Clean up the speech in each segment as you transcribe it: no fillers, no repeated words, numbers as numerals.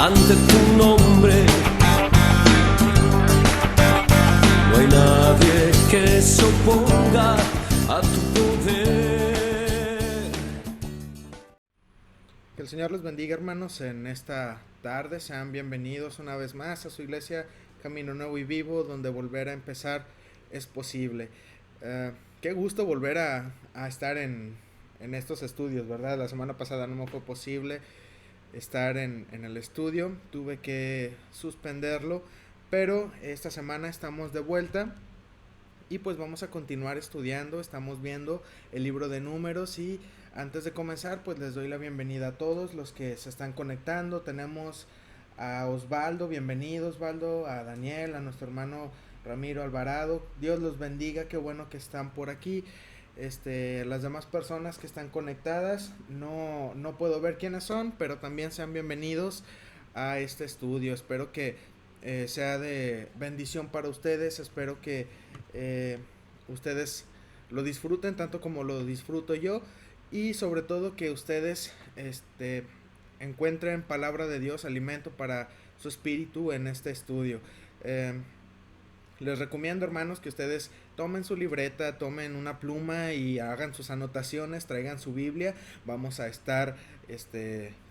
ante tu nombre. No hay nadie que se oponga a tu poder. Que el Señor los bendiga, hermanos, en esta tarde. Sean bienvenidos una vez más a su iglesia Camino Nuevo y Vivo, donde volver a empezar es posible. Qué gusto volver a estar en estos estudios, ¿verdad? La semana pasada no me fue posible estar en el estudio, tuve que suspenderlo, pero esta semana estamos de vuelta y pues vamos a continuar estudiando. Estamos viendo el libro de Números y antes de comenzar pues les doy la bienvenida a todos los que se están conectando. Tenemos a Osvaldo, bienvenido Osvaldo, a Daniel, a nuestro hermano Ramiro Alvarado. Dios los bendiga, qué bueno que están por aquí. Las demás personas que están conectadas, no puedo ver quiénes son, pero también sean bienvenidos a este estudio. Espero que sea de bendición para ustedes. Espero que ustedes lo disfruten tanto como lo disfruto yo, y sobre todo que ustedes encuentren palabra de Dios, alimento para su espíritu en este estudio. Les recomiendo, hermanos, que ustedes tomen su libreta, tomen una pluma y hagan sus anotaciones, traigan su Biblia. Vamos a estar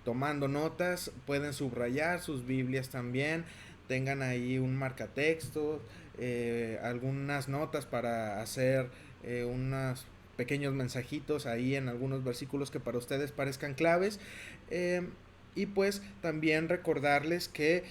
tomando notas. Pueden subrayar sus Biblias también. Tengan ahí un marcatexto, algunas notas para hacer unos pequeños mensajitos ahí en algunos versículos que para ustedes parezcan claves. Y pues también recordarles que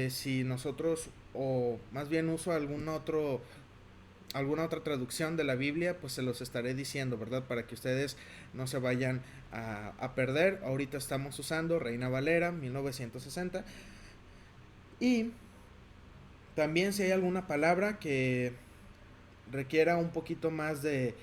si nosotros, o más bien uso alguna otra traducción de la Biblia, pues se los estaré diciendo, ¿verdad? Para que ustedes no se vayan a perder. Ahorita estamos usando Reina Valera 1960. Y también si hay alguna palabra que requiera un poquito más de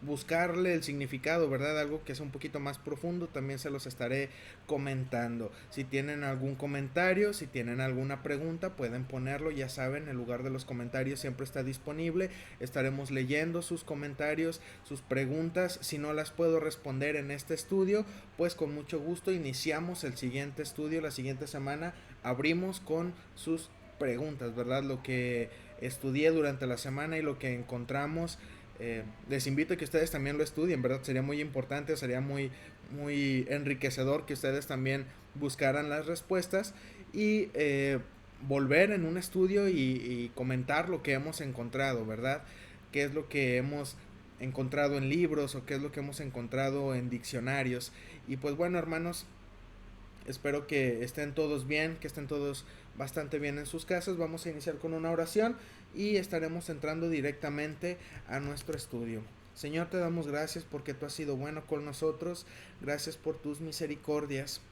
buscarle el significado, ¿verdad? Algo que es un poquito más profundo, también se los estaré comentando. Si tienen algún comentario, si tienen alguna pregunta, pueden ponerlo. Ya saben, el lugar de los comentarios siempre está disponible. Estaremos leyendo sus comentarios, sus preguntas. Si no las puedo responder en este estudio, pues con mucho gusto iniciamos el siguiente estudio. La siguiente semana abrimos con sus preguntas, ¿verdad? Lo que estudié durante la semana y lo que encontramos. Les invito a que ustedes también lo estudien, ¿verdad? Sería muy importante, sería muy enriquecedor que ustedes también buscaran las respuestas y volver en un estudio y comentar lo que hemos encontrado, ¿verdad? ¿Qué es lo que hemos encontrado en libros o qué es lo que hemos encontrado en diccionarios? Y pues bueno, hermanos, espero que estén todos bien, que estén todos bastante bien en sus casas. Vamos a iniciar con una oración y estaremos entrando directamente a nuestro estudio. Señor, te damos gracias porque tú has sido bueno con nosotros. Gracias por tus misericordias.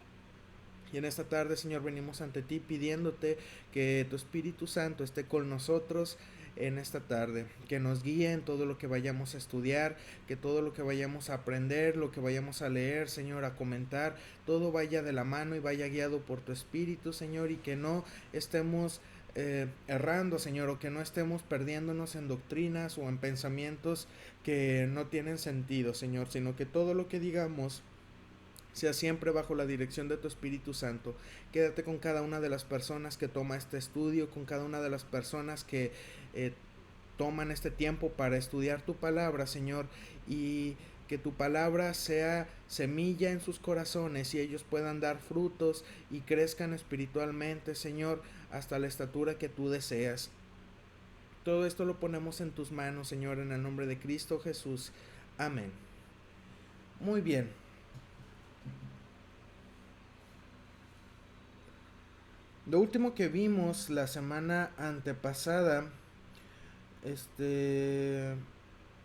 Y en esta tarde, Señor, venimos ante ti pidiéndote que tu Espíritu Santo esté con nosotros en esta tarde, que nos guíe en todo lo que vayamos a estudiar, que todo lo que vayamos a aprender, lo que vayamos a leer, Señor, a comentar, todo vaya de la mano y vaya guiado por tu Espíritu, Señor, y que no estemos errando, Señor, o que no estemos perdiéndonos en doctrinas o en pensamientos que no tienen sentido, Señor, sino que todo lo que digamos sea siempre bajo la dirección de tu Espíritu Santo. Quédate con cada una de las personas que toma este estudio, con cada una de las personas que toman este tiempo para estudiar tu palabra, Señor, y que tu palabra sea semilla en sus corazones y ellos puedan dar frutos y crezcan espiritualmente, Señor, hasta la estatura que tú deseas. Todo esto lo ponemos en tus manos, Señor, en el nombre de Cristo Jesús. Amén. Muy bien. Lo último que vimos la semana antepasada,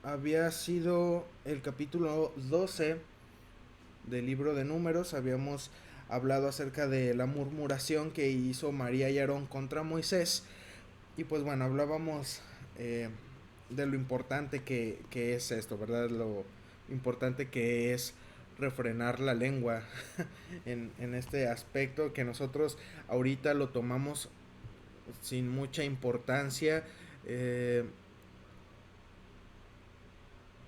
había sido el capítulo 12 del libro de Números. Habíamos hablado acerca de la murmuración que hizo María y Aarón contra Moisés. Y pues bueno, hablábamos de lo importante que es esto, ¿verdad? Lo importante que es refrenar la lengua en este aspecto que nosotros ahorita lo tomamos sin mucha importancia. He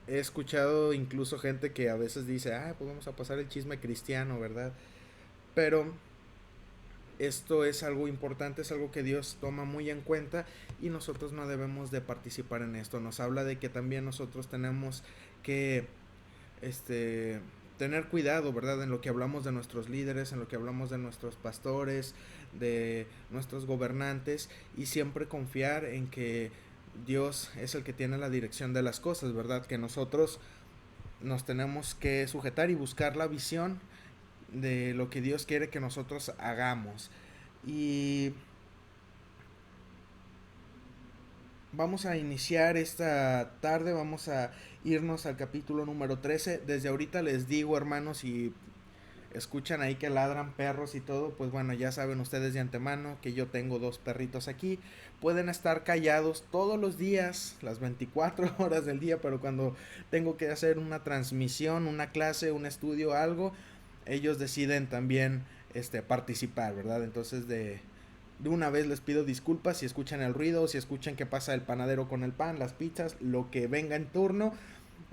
escuchado incluso gente que a veces dice, pues vamos a pasar el chisme cristiano, ¿verdad? pero esto es algo importante, es algo que Dios toma muy en cuenta y nosotros no debemos de participar en esto. Nos habla de que también nosotros tenemos que tener cuidado, ¿verdad? En lo que hablamos de nuestros líderes, en lo que hablamos de nuestros pastores, de nuestros gobernantes, y siempre confiar en que Dios es el que tiene la dirección de las cosas, ¿verdad? Que nosotros nos tenemos que sujetar y buscar la visión de lo que Dios quiere que nosotros hagamos. Y vamos a iniciar esta tarde, vamos a irnos al capítulo número 13. Desde ahorita les digo, hermanos, si escuchan ahí que ladran perros y todo, pues bueno, ya saben ustedes de antemano que yo tengo 2 perritos aquí. Pueden estar callados todos los días, las 24 horas del día, pero cuando tengo que hacer una transmisión, una clase, un estudio, algo, ellos deciden también participar, ¿verdad? Entonces de una vez les pido disculpas si escuchan el ruido, si escuchan que pasa el panadero con el pan, las pizzas, lo que venga en turno.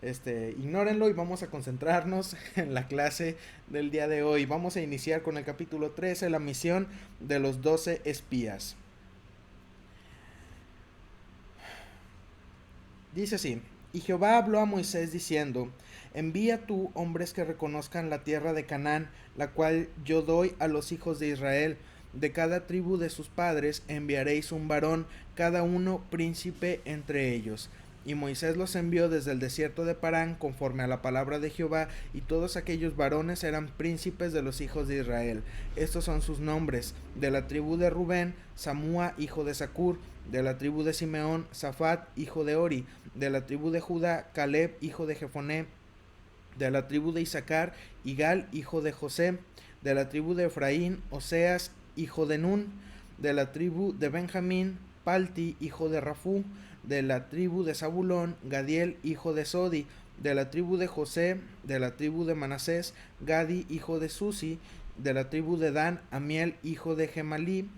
Ignórenlo y vamos a concentrarnos en la clase del día de hoy. Vamos a iniciar con el capítulo 13, la misión de los 12 espías. Dice así: y Jehová habló a Moisés diciendo: envía tú hombres que reconozcan la tierra de Canaán, la cual yo doy a los hijos de Israel. De cada tribu de sus padres enviaréis un varón, cada uno príncipe entre ellos. Y Moisés los envió desde el desierto de Parán conforme a la palabra de Jehová, y todos aquellos varones eran príncipes de los hijos de Israel. Estos son sus nombres: de la tribu de Rubén, Samúa hijo de Zacur; de la tribu de Simeón, Safat hijo de Ori; de la tribu de Judá, Caleb hijo de Jefoné; de la tribu de Isaacar, Igal hijo de José; de la tribu de Efraín, Oseas hijo de Nun; de la tribu de Benjamín, Palti hijo de Rafú; de la tribu de Zabulón, Gadiel hijo de Sodi; de la tribu de José; de la tribu de Manasés, Gadi hijo de Susi; de la tribu de Dan, Amiel hijo de Gemalí;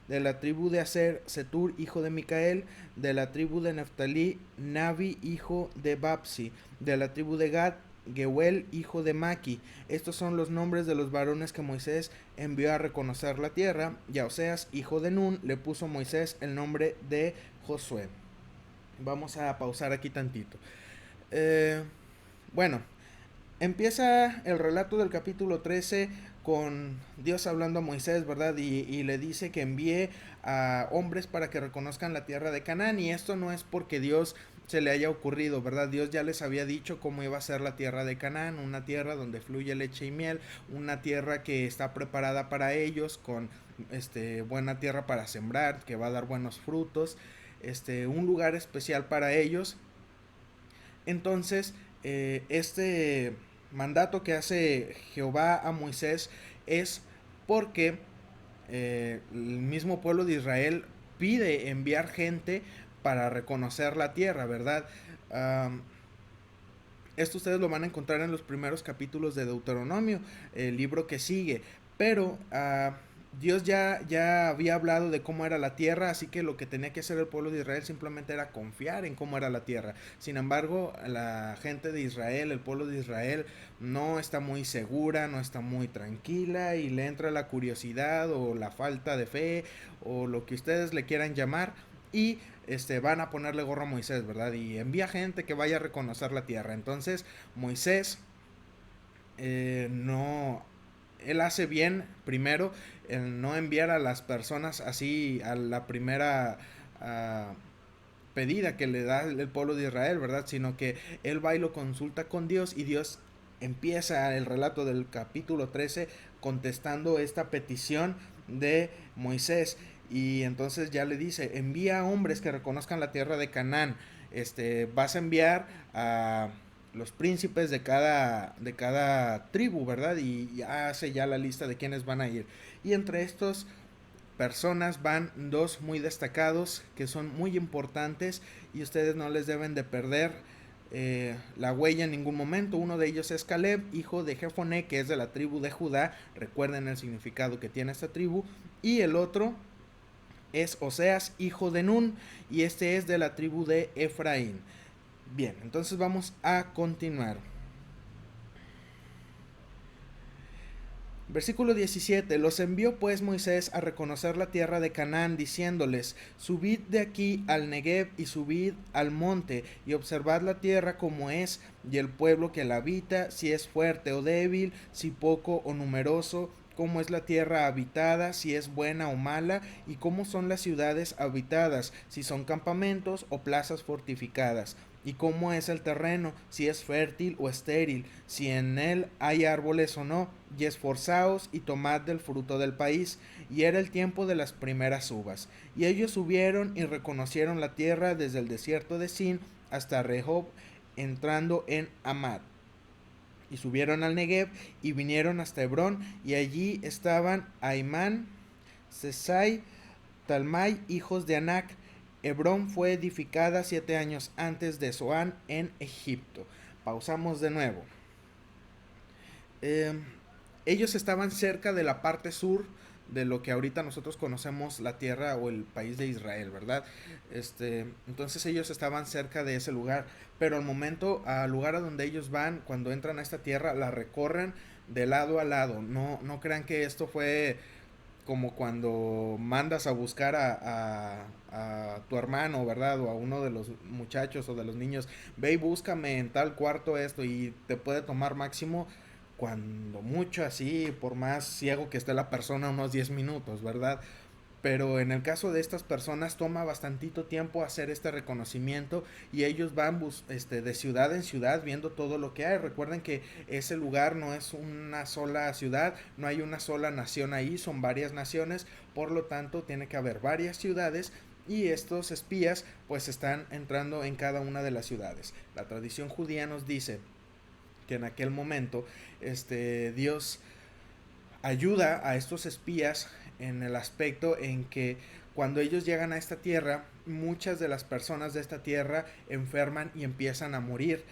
de la tribu de Aser, Setur hijo de Micael; de la tribu de Neftalí, Nabi hijo de Babsi; de la tribu de Gad, Geuel hijo de Maki. Estos son los nombres de los varones que Moisés envió a reconocer la tierra, y a Oseas hijo de Nun le puso Moisés el nombre de Josué. Vamos a pausar aquí tantito. Bueno, empieza el relato del capítulo 13 con Dios hablando a Moisés, ¿verdad? Y le dice que envíe a hombres para que reconozcan la tierra de Canaán. Y esto no es porque Dios se le haya ocurrido, ¿verdad? Dios ya les había dicho cómo iba a ser la tierra de Canaán, una tierra donde fluye leche y miel, una tierra que está preparada para ellos, con buena tierra para sembrar, que va a dar buenos frutos, un lugar especial para ellos. Entonces, este mandato que hace Jehová a Moisés es porque el mismo pueblo de Israel pide enviar gente para reconocer la tierra, ¿verdad? Esto ustedes lo van a encontrar en los primeros capítulos de Deuteronomio, el libro que sigue, pero Dios ya había hablado de cómo era la tierra, así que lo que tenía que hacer el pueblo de Israel simplemente era confiar en cómo era la tierra. Sin embargo, la gente de Israel, el pueblo de Israel, no está muy segura, no está muy tranquila, y le entra la curiosidad o la falta de fe o lo que ustedes le quieran llamar, y van a ponerle gorro a Moisés, ¿verdad? Y envía gente que vaya a reconocer la tierra. Entonces Moisés no... Él hace bien primero el no enviar a las personas así a la primera pedida que le da el pueblo de Israel, ¿verdad? Sino que él va y lo consulta con Dios, y Dios empieza el relato del capítulo 13 contestando esta petición de Moisés. Y entonces ya le dice: envía hombres que reconozcan la tierra de Canaán. Vas a enviar a los príncipes de cada tribu, ¿verdad? Y ya hace ya la lista de quienes van a ir. Y entre estos personas van 2 muy destacados que son muy importantes, y ustedes no les deben de perder la huella en ningún momento. Uno de ellos es Caleb, hijo de Jefoné, que es de la tribu de Judá. Recuerden el significado que tiene esta tribu. Y el otro es Oseas, hijo de Nun, y este es de la tribu de Efraín. Bien, entonces vamos a continuar. Versículo 17. Los envió pues Moisés a reconocer la tierra de Canaán, diciéndoles: subid de aquí al Negev y subid al monte, y observad la tierra como es, y el pueblo que la habita, si es fuerte o débil, si poco o numeroso, cómo es la tierra habitada, si es buena o mala, y cómo son las ciudades habitadas, si son campamentos o plazas fortificadas, y cómo es el terreno, si es fértil o estéril, si en él hay árboles o no, y esforzaos y tomad del fruto del país. Y era el tiempo de las primeras uvas. Y ellos subieron y reconocieron la tierra desde el desierto de Sin hasta Rehob, entrando en Amad. Y subieron al Negev y vinieron hasta Hebrón, y allí estaban Aimán, Sesai, Talmai, hijos de Anac. Hebrón fue edificada 7 años antes de Zoán en Egipto. Pausamos de nuevo. Eh, Ellos estaban cerca de la parte sur de lo que ahorita nosotros conocemos la tierra o el país de Israel, ¿verdad? Entonces ellos estaban cerca de ese lugar, pero al lugar a donde ellos van, cuando entran a esta tierra, la recorren de lado a lado. No crean que esto fue como cuando mandas a buscar a tu hermano, ¿verdad? O a uno de los muchachos o de los niños, ve y búscame en tal cuarto esto, y te puede tomar máximo, cuando mucho así, por más ciego que esté la persona, unos 10 minutos, ¿verdad? Pero en el caso de estas personas toma bastantito tiempo hacer este reconocimiento, y ellos van de ciudad en ciudad viendo todo lo que hay. Recuerden que ese lugar no es una sola ciudad, no hay una sola nación ahí, son varias naciones, por lo tanto tiene que haber varias ciudades, y estos espías pues están entrando en cada una de las ciudades. La tradición judía nos dice que en aquel momento Dios ayuda a estos espías en el aspecto en que cuando ellos llegan a esta tierra, muchas de las personas de esta tierra enferman y empiezan a morir.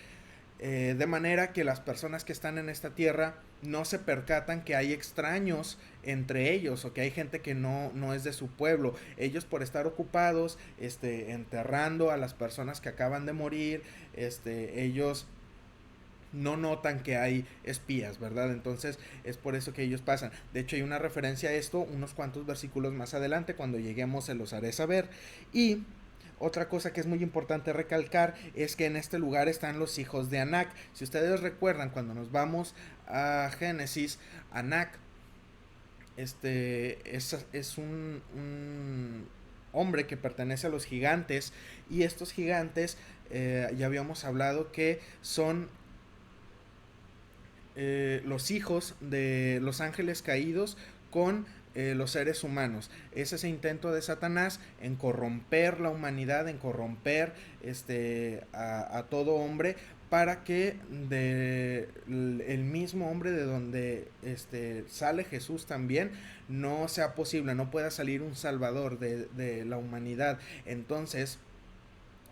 De manera que las personas que están en esta tierra no se percatan que hay extraños entre ellos, o que hay gente que no es de su pueblo. Ellos, por estar ocupados enterrando a las personas que acaban de morir, ellos no notan que hay espías, ¿verdad? Entonces es por eso que ellos pasan. De hecho hay una referencia a esto unos cuantos versículos más adelante, cuando lleguemos se los haré saber. Y otra cosa que es muy importante recalcar es que en este lugar están los hijos de Anac. Si ustedes recuerdan, cuando nos vamos a Génesis, Anac es un hombre que pertenece a los gigantes, y estos gigantes, ya habíamos hablado que son los hijos de los ángeles caídos con los seres humanos. Es ese intento de Satanás en corromper la humanidad, en corromper a todo hombre, para que el mismo hombre de donde sale Jesús también no sea posible, no pueda salir un salvador de la humanidad. Entonces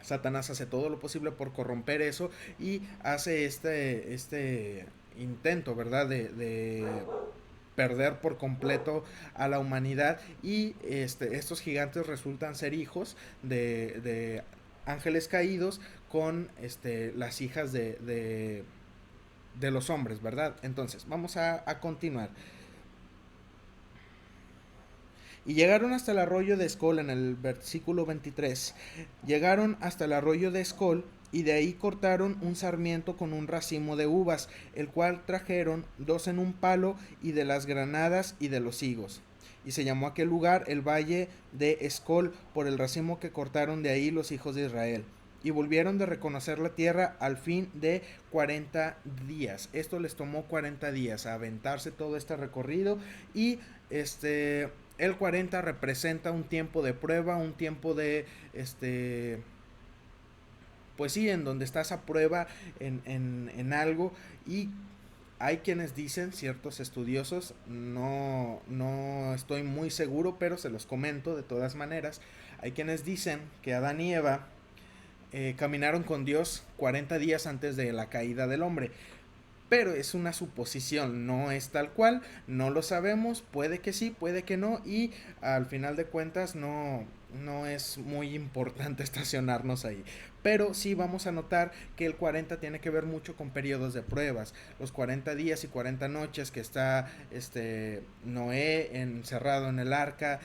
Satanás hace todo lo posible por corromper eso, y hace este intento, ¿verdad? De perder por completo a la humanidad, y estos gigantes resultan ser hijos de ángeles caídos con las hijas de los hombres, ¿verdad? Entonces, vamos a continuar. Y llegaron hasta el arroyo de Escol, en el versículo 23. Llegaron hasta el arroyo de Escol, y de ahí cortaron un sarmiento con un racimo de uvas, el cual trajeron 2 en un palo, y de las granadas y de los higos. Y se llamó aquel lugar el valle de Escol, por el racimo que cortaron de ahí los hijos de Israel. Y volvieron de reconocer la tierra al fin de 40 días. Esto les tomó 40 días, a aventarse todo este recorrido. Y el 40 representa un tiempo de prueba, un tiempo de pues sí, en donde estás a prueba en algo. Y hay quienes dicen, ciertos estudiosos, no estoy muy seguro, pero se los comento de todas maneras. Hay quienes dicen que Adán y Eva caminaron con Dios 40 días antes de la caída del hombre. Pero es una suposición, no es tal cual, no lo sabemos, puede que sí, puede que no, y al final de cuentas no no es muy importante estacionarnos ahí. Pero sí vamos a notar que el 40 tiene que ver mucho con periodos de pruebas. Los 40 días y 40 noches que está Noé encerrado en el arca,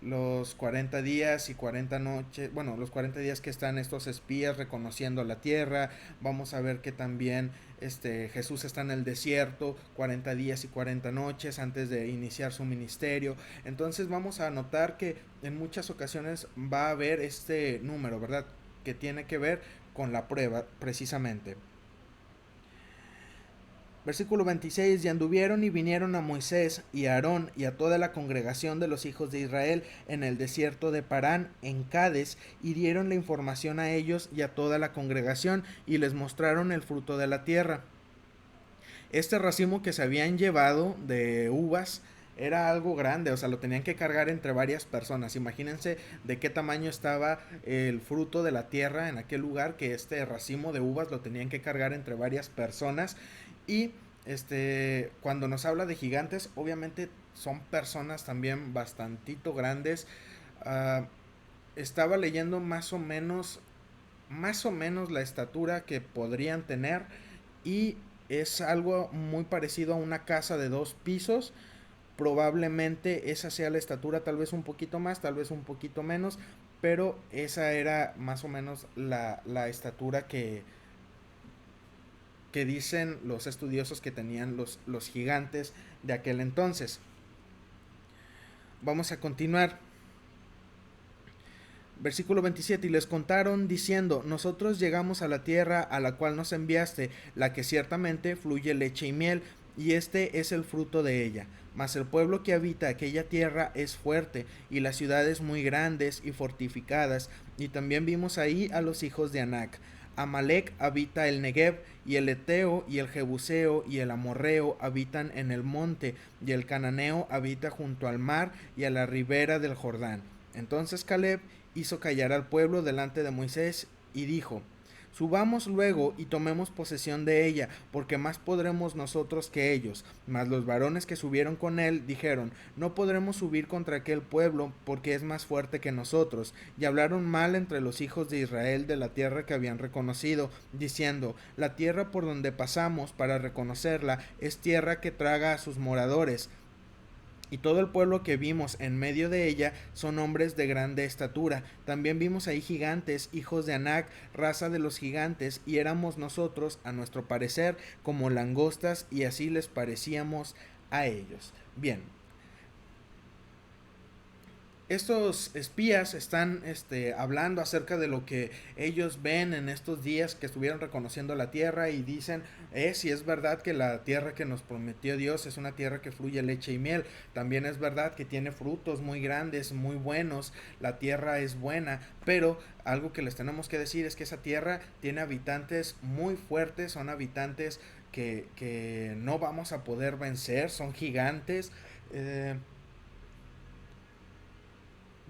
los 40 días y 40 noches, bueno, los 40 días que están estos espías reconociendo la tierra. Vamos a ver que también Jesús está en el desierto 40 días y 40 noches antes de iniciar su ministerio. Entonces vamos a notar que en muchas ocasiones va a haber este número, ¿verdad? Que tiene que ver con la prueba precisamente. Versículo 26, y anduvieron y vinieron a Moisés y a Aarón y a toda la congregación de los hijos de Israel en el desierto de Parán, en Cades, y dieron la información a ellos y a toda la congregación, y les mostraron el fruto de la tierra. Este racimo que se habían llevado de uvas era algo grande, o sea, lo tenían que cargar entre varias personas. Imagínense de qué tamaño estaba el fruto de la tierra en aquel lugar, que este racimo de uvas lo tenían que cargar entre varias personas. Y cuando nos habla de gigantes, obviamente son personas también bastantito grandes. Uh, Estaba leyendo más o menos la estatura que podrían tener, y es algo muy parecido a una casa de 2 pisos. Probablemente esa sea la estatura, tal vez un poquito más, tal vez un poquito menos, pero esa era más o menos la estatura que dicen los estudiosos que tenían los gigantes de aquel entonces. Vamos a continuar. Versículo 27, y les contaron diciendo, nosotros llegamos a la tierra a la cual nos enviaste, la que ciertamente fluye leche y miel, y este es el fruto de ella. Mas el pueblo que habita aquella tierra es fuerte, y las ciudades muy grandes y fortificadas, y también vimos ahí a los hijos de Anac. Amalec habita el Negev, y el Eteo, y el Jebuseo, y el Amorreo habitan en el monte, y el Cananeo habita junto al mar y a la ribera del Jordán. Entonces Caleb hizo callar al pueblo delante de Moisés y dijo, subamos luego y tomemos posesión de ella, porque más podremos nosotros que ellos. Mas los varones que subieron con él dijeron, no podremos subir contra aquel pueblo, porque es más fuerte que nosotros. Y hablaron mal entre los hijos de Israel de la tierra que habían reconocido, diciendo, la tierra por donde pasamos para reconocerla es tierra que traga a sus moradores, y todo el pueblo que vimos en medio de ella son hombres de grande estatura. También vimos ahí gigantes, hijos de Anac, raza de los gigantes, y éramos nosotros, a nuestro parecer, como langostas, y así les parecíamos a ellos. Bien, estos espías están hablando acerca de lo que ellos ven en estos días que estuvieron reconociendo la tierra, y dicen, si es verdad que la tierra que nos prometió Dios es una tierra que fluye leche y miel, también es verdad que tiene frutos muy grandes, muy buenos, la tierra es buena, pero algo que les tenemos que decir es que esa tierra tiene habitantes muy fuertes, son habitantes que no vamos a poder vencer, son gigantes.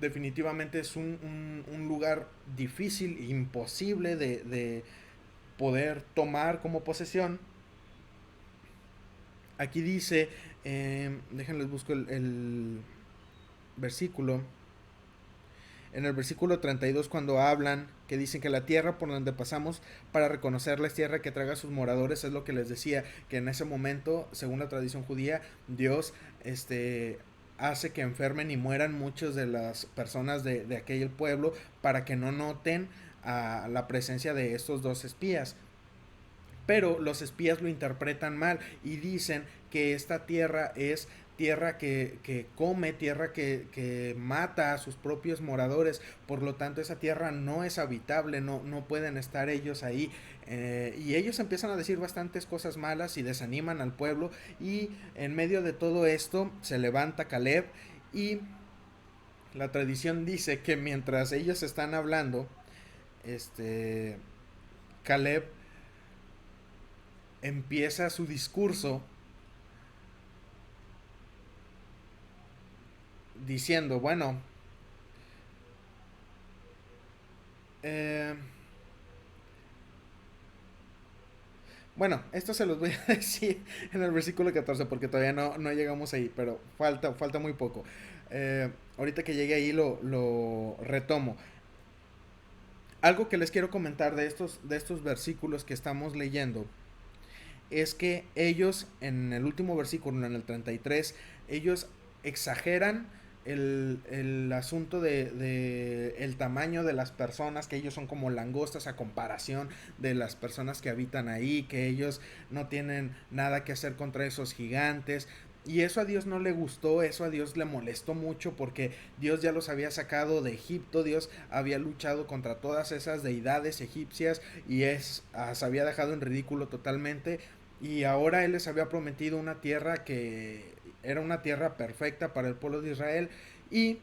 Definitivamente es un lugar difícil, imposible de poder tomar como posesión. Aquí dice, déjenles busco el versículo. En el versículo 32, cuando hablan, que dicen que la tierra por donde pasamos para reconocerla es tierra que traga a sus moradores, es lo que les decía, que en ese momento, según la tradición judía, Dios hace que enfermen y mueran muchas de las personas de aquel pueblo, para que no noten a la presencia de estos dos espías. Pero los espías lo interpretan mal y dicen que esta tierra es tierra que come, tierra que mata a sus propios moradores, por lo tanto esa tierra no es habitable, no pueden estar ellos ahí. Y ellos empiezan a decir bastantes cosas malas y desaniman al pueblo, y en medio de todo esto se levanta Caleb, y la tradición dice que mientras ellos están hablando, Caleb empieza su discurso diciendo, bueno, eh, bueno, esto se los voy a decir en el versículo 14, porque todavía no llegamos ahí, pero falta muy poco. ahorita que llegue ahí lo retomo. Algo que les quiero comentar de estos versículos que estamos leyendo es que ellos en el último versículo, en el 33, ellos exageran el asunto de el tamaño de las personas, que ellos son como langostas a comparación de las personas que habitan ahí, que ellos no tienen nada que hacer contra esos gigantes. Y eso a Dios no le gustó, eso a Dios le molestó mucho porque Dios ya los había sacado de Egipto, Dios había luchado contra todas esas deidades egipcias y se había dejado en ridículo totalmente. Y ahora Él les había prometido una tierra que era una tierra perfecta para el pueblo de Israel. Y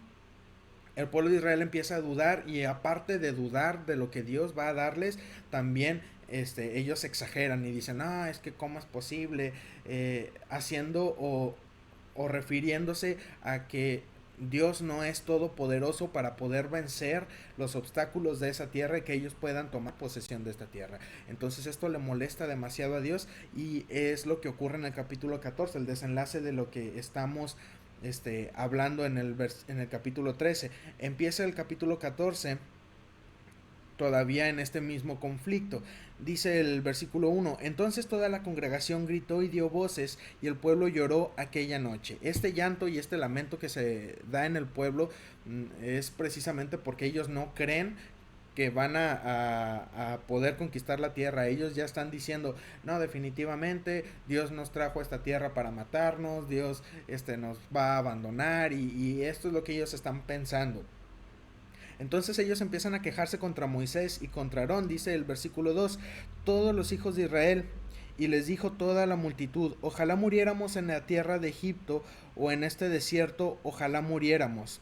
el pueblo de Israel empieza a dudar, y aparte de dudar de lo que Dios va a darles, también ellos exageran y dicen, ah, es que cómo es posible, haciendo o refiriéndose a que Dios no es todopoderoso para poder vencer los obstáculos de esa tierra y que ellos puedan tomar posesión de esta tierra. Entonces esto le molesta demasiado a Dios, y es lo que ocurre en el capítulo 14, el desenlace de lo que estamos hablando en el capítulo 13. Empieza el capítulo 14 todavía en este mismo conflicto. Dice el versículo 1, entonces toda la congregación gritó y dio voces, y el pueblo lloró aquella noche. Este llanto y este lamento que se da en el pueblo es precisamente porque ellos no creen que van a poder conquistar la tierra. Ellos ya están diciendo, no, definitivamente Dios nos trajo a esta tierra para matarnos, Dios nos va a abandonar, y esto es lo que ellos están pensando. Entonces ellos empiezan a quejarse contra Moisés y contra Aarón, dice el versículo 2, todos los hijos de Israel, y les dijo toda la multitud, ojalá muriéramos en la tierra de Egipto, o en este desierto, ojalá muriéramos.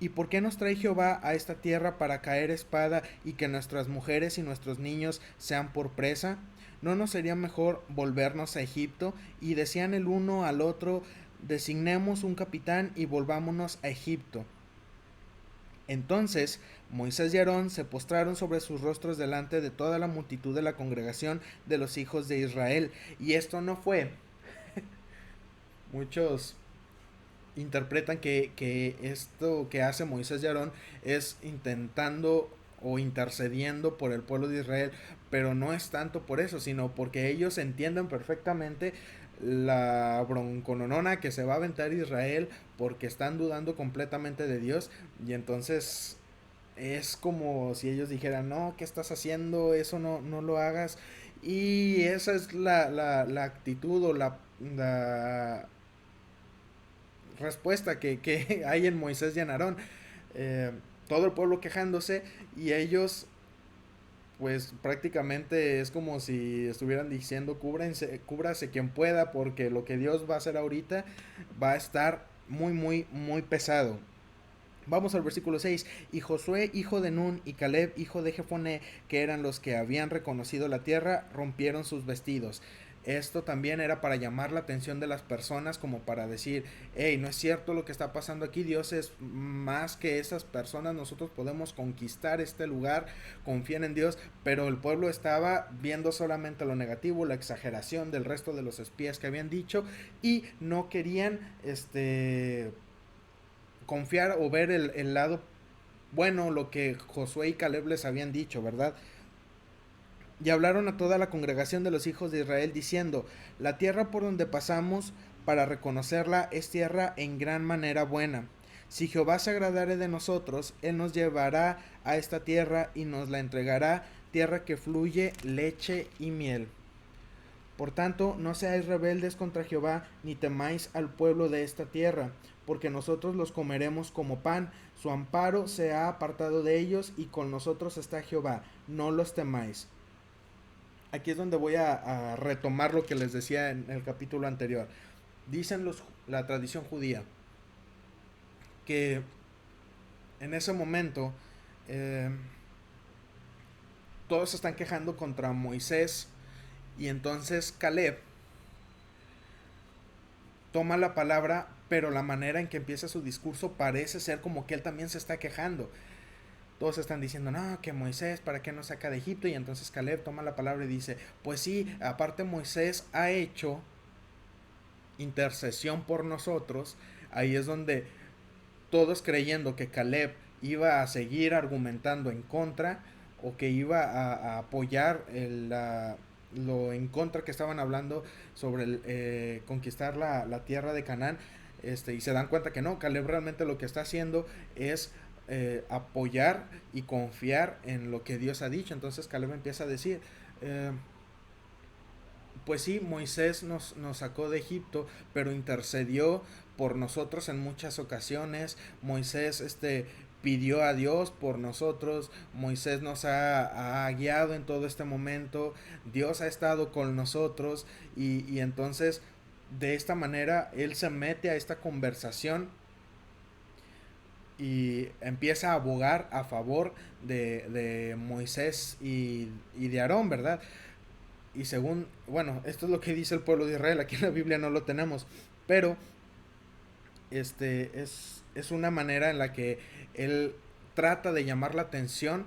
¿Y por qué nos trae Jehová a esta tierra para caer espada y que nuestras mujeres y nuestros niños sean por presa? ¿No nos sería mejor volvernos a Egipto? Y decían el uno al otro, designemos un capitán y volvámonos a Egipto. Entonces Moisés y Aarón se postraron sobre sus rostros delante de toda la multitud de la congregación de los hijos de Israel. Y esto no fue. Muchos interpretan que esto que hace Moisés y Aarón es intentando o intercediendo por el pueblo de Israel, pero no es tanto por eso, sino porque ellos entienden perfectamente la broncononona que se va a aventar Israel porque están dudando completamente de Dios. Y entonces es como si ellos dijeran, no, ¿qué estás haciendo? Eso no lo hagas. Y esa es la actitud o la respuesta que hay en Moisés y en Aarón. Eh, Todo el pueblo quejándose, y ellos pues prácticamente es como si estuvieran diciendo, cúbrase quien pueda, porque lo que Dios va a hacer ahorita va a estar muy, muy, muy pesado. Vamos al versículo 6. Y Josué, hijo de Nun, y Caleb, hijo de Jefoné, que eran los que habían reconocido la tierra, rompieron sus vestidos. Esto también era para llamar la atención de las personas, como para decir, hey, no es cierto lo que está pasando aquí, Dios es más que esas personas, nosotros podemos conquistar este lugar, confíen en Dios. Pero el pueblo estaba viendo solamente lo negativo, la exageración del resto de los espías que habían dicho, y no querían confiar o ver el lado bueno, lo que Josué y Caleb les habían dicho, ¿verdad? Y hablaron a toda la congregación de los hijos de Israel diciendo, la tierra por donde pasamos para reconocerla es tierra en gran manera buena. Si Jehová se agradare de nosotros, Él nos llevará a esta tierra y nos la entregará, tierra que fluye leche y miel. Por tanto, no seáis rebeldes contra Jehová, ni temáis al pueblo de esta tierra, porque nosotros los comeremos como pan, su amparo se ha apartado de ellos, y con nosotros está Jehová, no los temáis. Aquí es donde voy a retomar lo que les decía en el capítulo anterior. Dicen la tradición judía que en ese momento todos se están quejando contra Moisés, y entonces Caleb toma la palabra, pero la manera en que empieza su discurso parece ser como que él también se está quejando. Todos están diciendo, no, que Moisés, ¿para qué nos saca de Egipto? Y entonces Caleb toma la palabra y dice, pues sí, aparte Moisés ha hecho intercesión por nosotros, ahí es donde todos creyendo que Caleb iba a seguir argumentando en contra o que iba a apoyar lo en contra que estaban hablando sobre conquistar la tierra de Canaán, y se dan cuenta que no, Caleb realmente lo que está haciendo es apoyar y confiar en lo que Dios ha dicho. Entonces Caleb empieza a decir, eh, pues sí, Moisés nos sacó de Egipto, pero intercedió por nosotros en muchas ocasiones. Moisés pidió a Dios por nosotros. Moisés nos ha guiado en todo este momento. Dios ha estado con nosotros. Y entonces, de esta manera, él se mete a esta conversación y empieza a abogar a favor de Moisés y de Aarón, ¿verdad? Y según, bueno, esto es lo que dice el pueblo de Israel, aquí en la Biblia no lo tenemos, pero es una manera en la que él trata de llamar la atención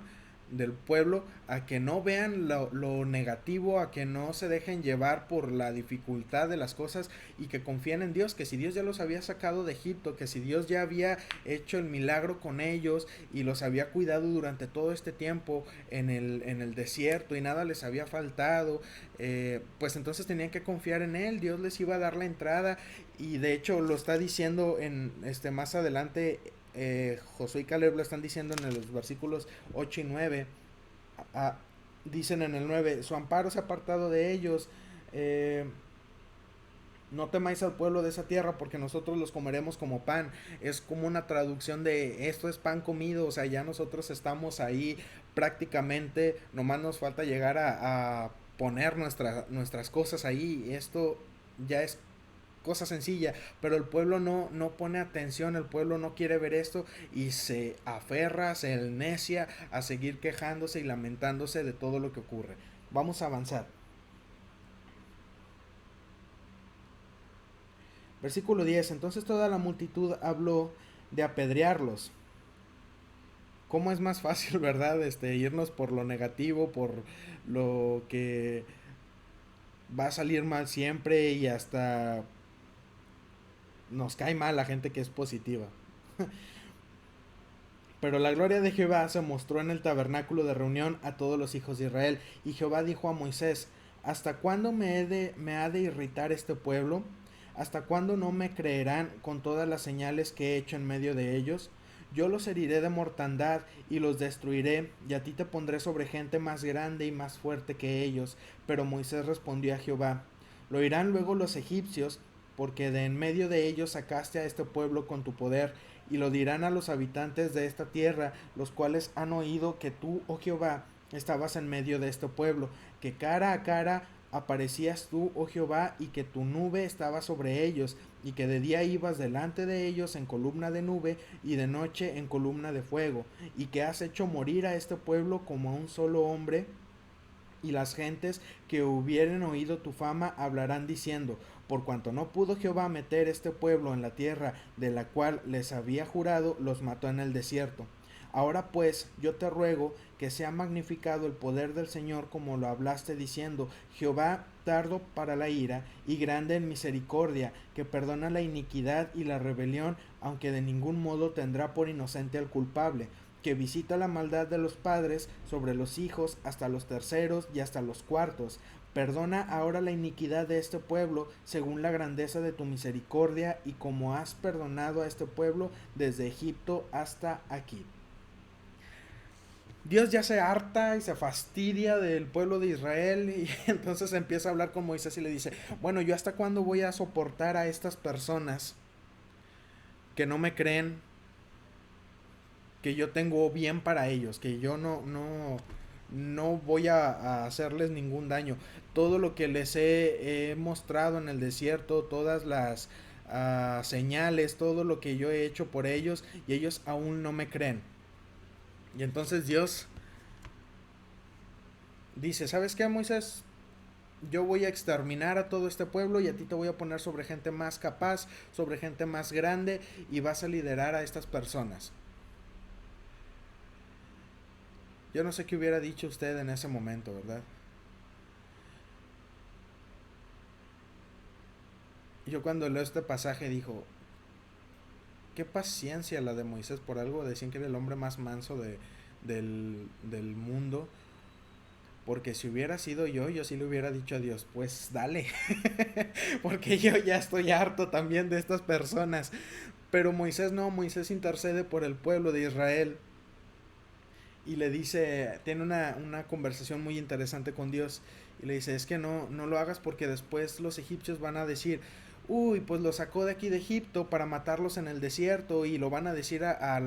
del pueblo a que no vean lo negativo, a que no se dejen llevar por la dificultad de las cosas y que confíen en Dios, que si Dios ya los había sacado de Egipto, que si Dios ya había hecho el milagro con ellos y los había cuidado durante todo este tiempo en el desierto y nada les había faltado, pues entonces tenían que confiar en Él. Dios les iba a dar la entrada y de hecho lo está diciendo en más adelante. Josué y Caleb lo están diciendo en los versículos 8 y 9. Ah, dicen en el 9, su amparo se ha apartado de ellos. No temáis al pueblo de esa tierra porque nosotros los comeremos como pan. Es como una traducción de esto es pan comido. O sea, ya nosotros estamos ahí prácticamente. Nomás nos falta llegar a poner nuestras cosas ahí. Esto ya es cosa sencilla, pero el pueblo no pone atención, el pueblo no quiere ver esto y se aferra, se necia a seguir quejándose y lamentándose de todo lo que ocurre. Vamos a avanzar. Versículo 10. Entonces toda la multitud habló de apedrearlos. ¿Cómo es más fácil, verdad? Irnos por lo negativo, por lo que va a salir mal siempre y hasta nos cae mal la gente que es positiva. Pero la gloria de Jehová se mostró en el tabernáculo de reunión a todos los hijos de Israel. Y Jehová dijo a Moisés, ¿hasta cuándo me ha de irritar este pueblo? ¿Hasta cuándo no me creerán con todas las señales que he hecho en medio de ellos? Yo los heriré de mortandad y los destruiré, y a ti te pondré sobre gente más grande y más fuerte que ellos. Pero Moisés respondió a Jehová, lo oirán luego los egipcios, porque de en medio de ellos sacaste a este pueblo con tu poder, y lo dirán a los habitantes de esta tierra, los cuales han oído que tú, oh Jehová, estabas en medio de este pueblo, que cara a cara aparecías tú, oh Jehová, y que tu nube estaba sobre ellos, y que de día ibas delante de ellos en columna de nube, y de noche en columna de fuego, y que has hecho morir a este pueblo como a un solo hombre, y las gentes que hubieren oído tu fama hablarán diciendo, por cuanto no pudo Jehová meter este pueblo en la tierra de la cual les había jurado, los mató en el desierto. Ahora pues, yo te ruego que sea magnificado el poder del Señor como lo hablaste diciendo, Jehová tardo para la ira y grande en misericordia, que perdona la iniquidad y la rebelión, aunque de ningún modo tendrá por inocente al culpable, que visita la maldad de los padres sobre los hijos hasta los terceros y hasta los cuartos. Perdona ahora la iniquidad de este pueblo según la grandeza de tu misericordia y como has perdonado a este pueblo desde Egipto hasta aquí. Dios ya se harta y se fastidia del pueblo de Israel y entonces empieza a hablar con Moisés y le dice, bueno, ¿yo hasta cuándo voy a soportar a estas personas que no me creen, que yo tengo bien para ellos, que yo no voy a hacerles ningún daño? Todo lo que les he mostrado en el desierto, todas las señales, todo lo que yo he hecho por ellos y ellos aún no me creen. Y entonces Dios dice, ¿sabes qué, Moisés? Yo voy a exterminar a todo este pueblo y a ti te voy a poner sobre gente más capaz, sobre gente más grande y vas a liderar a estas personas. Yo no sé qué hubiera dicho usted en ese momento, ¿verdad? Yo cuando leo este pasaje digo, qué paciencia la de Moisés. Por algo decían que era el hombre más manso del mundo. Porque si hubiera sido yo sí le hubiera dicho a Dios, pues dale. Porque yo ya estoy harto también de estas personas. Pero Moisés no, Moisés intercede por el pueblo de Israel. Y le dice, tiene una conversación muy interesante con Dios. Y le dice, es que no lo hagas porque después los egipcios van a decir, uy, pues lo sacó de aquí de Egipto para matarlos en el desierto. Y lo van a decir a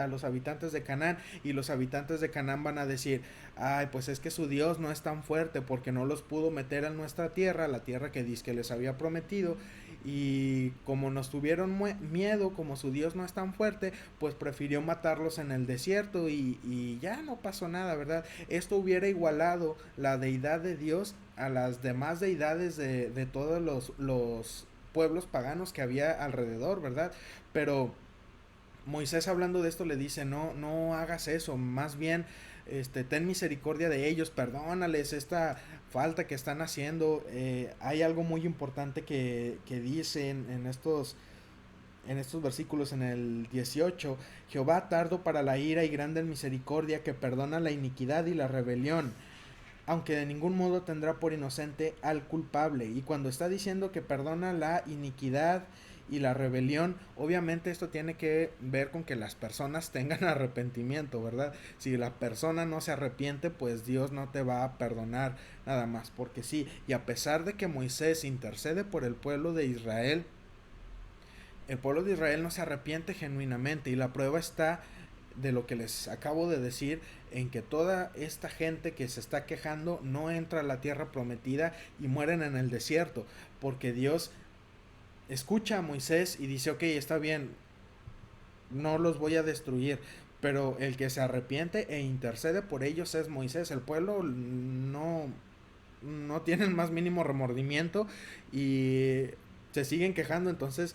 los habitantes de Canaán. Y los habitantes de Canaán van a decir, ay, pues es que su Dios no es tan fuerte porque no los pudo meter en nuestra tierra, la tierra que dice que les había prometido. Y como nos tuvieron miedo, como su Dios no es tan fuerte, pues prefirió matarlos en el desierto y ya no pasó nada, ¿verdad? Esto hubiera igualado la deidad de Dios a las demás deidades de todos los pueblos paganos que había alrededor, ¿verdad? Pero Moisés hablando de esto le dice, no hagas eso, más bien ten misericordia de ellos, perdónales esta falta que están haciendo. Hay algo muy importante que dicen en estos versículos, en el 18, Jehová tardo para la ira y grande en misericordia, que perdona la iniquidad y la rebelión, aunque de ningún modo tendrá por inocente al culpable. Y cuando está diciendo que perdona la iniquidad y la rebelión, obviamente esto tiene que ver con que las personas tengan arrepentimiento, ¿verdad? Si la persona no se arrepiente, pues Dios no te va a perdonar nada más, porque sí. Y a pesar de que Moisés intercede por el pueblo de Israel no se arrepiente genuinamente, y la prueba está de lo que les acabo de decir, en que toda esta gente que se está quejando no entra a la tierra prometida y mueren en el desierto, porque Dios escucha a Moisés y dice, ok, está bien, no los voy a destruir, pero el que se arrepiente e intercede por ellos es Moisés. El pueblo no tiene el más mínimo remordimiento y se siguen quejando. Entonces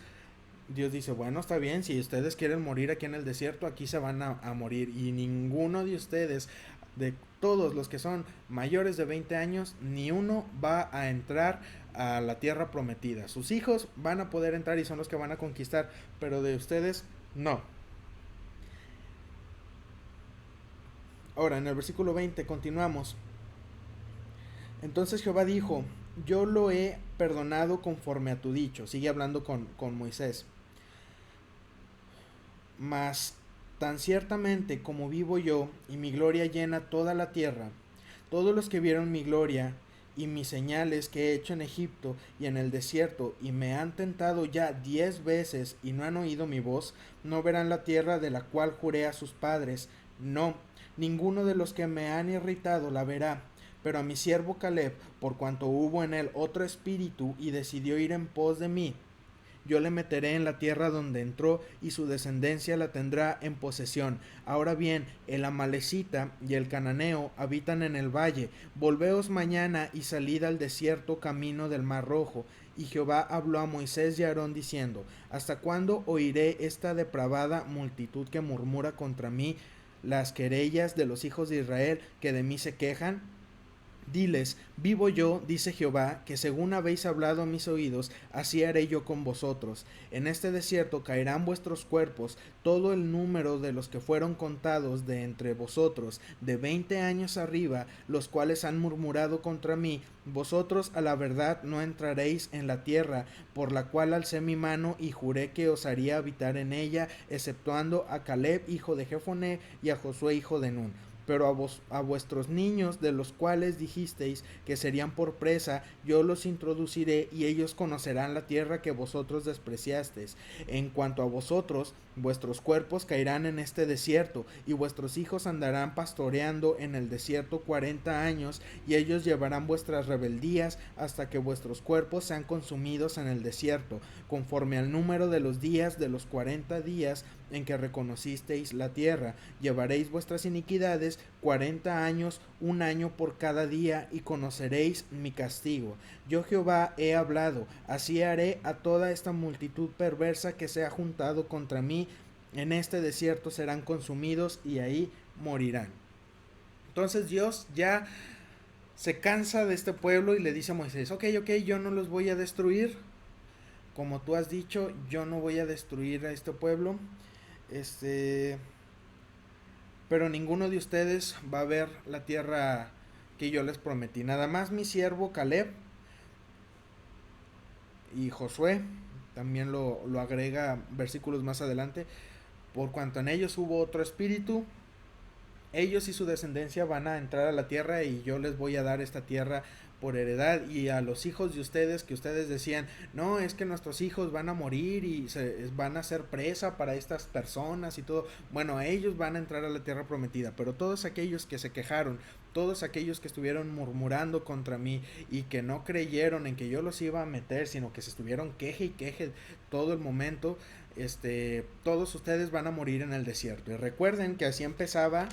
Dios dice, bueno, está bien, si ustedes quieren morir aquí en el desierto, aquí se van a morir. Y ninguno de ustedes, de todos los que son mayores de 20 años, ni uno va a entrar a la tierra prometida. Sus hijos van a poder entrar y son los que van a conquistar, pero de ustedes no. Ahora, en el versículo 20 continuamos. Entonces Jehová dijo, yo lo he perdonado conforme a tu dicho. Sigue hablando con Moisés. Mas tan ciertamente como vivo yo, y mi gloria llena toda la tierra, todos los que vieron mi gloria y mis señales que he hecho en Egipto y en el desierto, y me han tentado ya 10 veces y no han oído mi voz, no verán la tierra de la cual juré a sus padres. No, ninguno de los que me han irritado la verá. Pero a mi siervo Caleb, por cuanto hubo en él otro espíritu y decidió ir en pos de mí, yo le meteré en la tierra donde entró, y su descendencia la tendrá en posesión. Ahora bien, el amalecita y el cananeo habitan en el valle. Volveos mañana y salid al desierto camino del mar Rojo. Y Jehová habló a Moisés y a Aarón diciendo, ¿hasta cuándo oiré esta depravada multitud que murmura contra mí las querellas de los hijos de Israel que de mí se quejan? Diles, vivo yo, dice Jehová, que según habéis hablado a mis oídos, así haré yo con vosotros. En este desierto caerán vuestros cuerpos, todo el número de los que fueron contados de entre vosotros, de 20 años arriba, los cuales han murmurado contra mí. Vosotros a la verdad no entraréis en la tierra, por la cual alcé mi mano y juré que os haría habitar en ella, exceptuando a Caleb, hijo de Jefoné, y a Josué, hijo de Nun. Pero a vuestros niños, de los cuales dijisteis que serían por presa, yo los introduciré, y ellos conocerán la tierra que vosotros despreciasteis. En cuanto a vosotros, vuestros cuerpos caerán en este desierto, y vuestros hijos andarán pastoreando en el desierto 40 años, y ellos llevarán vuestras rebeldías hasta que vuestros cuerpos sean consumidos en el desierto, conforme al número de los días de los 40 días en que reconocisteis la tierra. Llevaréis vuestras iniquidades 40 años, un año por cada día, y conoceréis mi castigo. Yo Jehová he hablado, así haré a toda esta multitud perversa que se ha juntado contra mí. En este desierto serán consumidos y ahí morirán. Entonces Dios ya se cansa de este pueblo y le dice a Moisés, ok, yo no los voy a destruir. como tú has dicho, yo no voy a destruir a este pueblo, pero ninguno de ustedes va a ver la tierra que yo les prometí. Nada más mi siervo Caleb y Josué, también lo agrega versículos más adelante, por cuanto en ellos hubo otro espíritu, ellos y su descendencia van a entrar a la tierra y yo les voy a dar esta tierra por heredad. Y a los hijos de ustedes, que ustedes decían, no, es que nuestros hijos van a morir y van a ser presa para estas personas y todo, bueno, ellos van a entrar a la tierra prometida. Pero todos aquellos que se quejaron, todos aquellos que estuvieron murmurando contra mí y que no creyeron en que yo los iba a meter, sino que se estuvieron queje y queje todo el momento, todos ustedes van a morir en el desierto. Y recuerden que así empezaba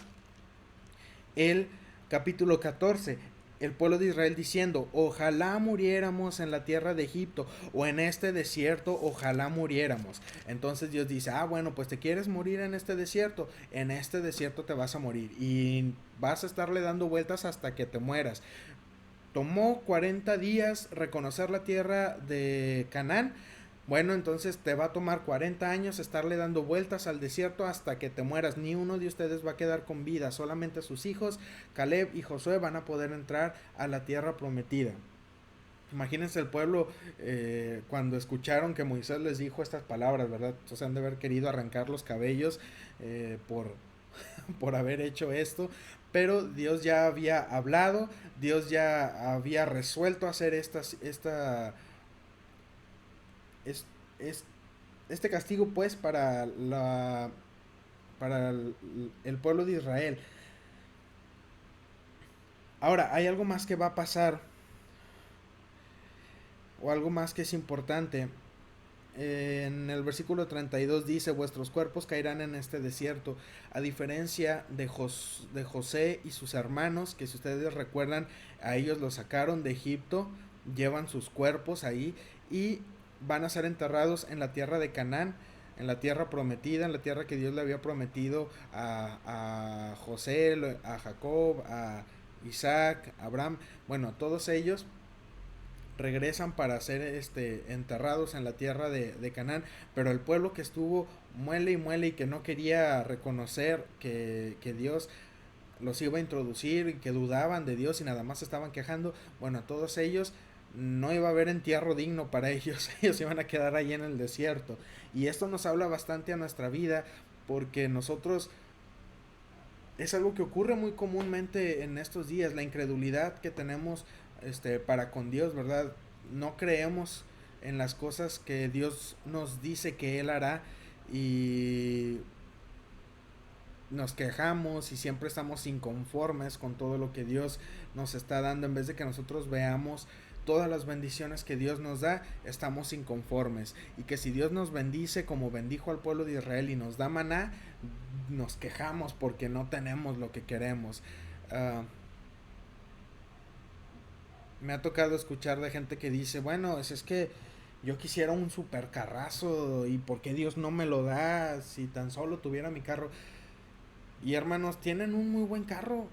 el capítulo 14, el pueblo de Israel diciendo, ojalá muriéramos en la tierra de Egipto o en este desierto, ojalá muriéramos. Entonces Dios dice, bueno, pues te quieres morir en este desierto te vas a morir y vas a estarle dando vueltas hasta que te mueras. Tomó 40 días reconocer la tierra de Canaán. Bueno, entonces te va a tomar 40 años estarle dando vueltas al desierto hasta que te mueras. Ni uno de ustedes va a quedar con vida. Solamente sus hijos, Caleb y Josué, van a poder entrar a la tierra prometida. Imagínense el pueblo cuando escucharon que Moisés les dijo estas palabras, ¿verdad? Entonces han de haber querido arrancar los cabellos por haber hecho esto. Pero Dios ya había hablado, Dios ya había resuelto hacer es, este castigo pues para el pueblo de Israel. Ahora, hay algo más que va a pasar, o algo más que es importante. En el versículo 32 dice, vuestros cuerpos caerán en este desierto, a diferencia de José y sus hermanos, que si ustedes recuerdan, a ellos los sacaron de Egipto, llevan sus cuerpos ahí y van a ser enterrados en la tierra de Canaán, en la tierra prometida, en la tierra que Dios le había prometido a José, a Jacob, a Isaac, a Abraham. Bueno, todos ellos regresan para ser enterrados en la tierra de Canaán, pero el pueblo que estuvo muele y muele y que no quería reconocer que Dios los iba a introducir y que dudaban de Dios y nada más estaban quejando, bueno, a todos ellos no iba a haber entierro digno para ellos, ellos iban a quedar ahí en el desierto. Y esto nos habla bastante a nuestra vida, porque nosotros, es algo que ocurre muy comúnmente en estos días, la incredulidad que tenemos para con Dios, ¿verdad? No creemos en las cosas que Dios nos dice que Él hará y nos quejamos y siempre estamos inconformes con todo lo que Dios nos está dando. En vez de que nosotros veamos todas las bendiciones que Dios nos da, estamos inconformes. Y que si Dios nos bendice como bendijo al pueblo de Israel y nos da maná, nos quejamos porque no tenemos lo que queremos. Me ha tocado escuchar de gente que dice, bueno, es que yo quisiera un supercarrazo y ¿por qué Dios no me lo da si tan solo tuviera mi carro? Y hermanos, tienen un muy buen carro,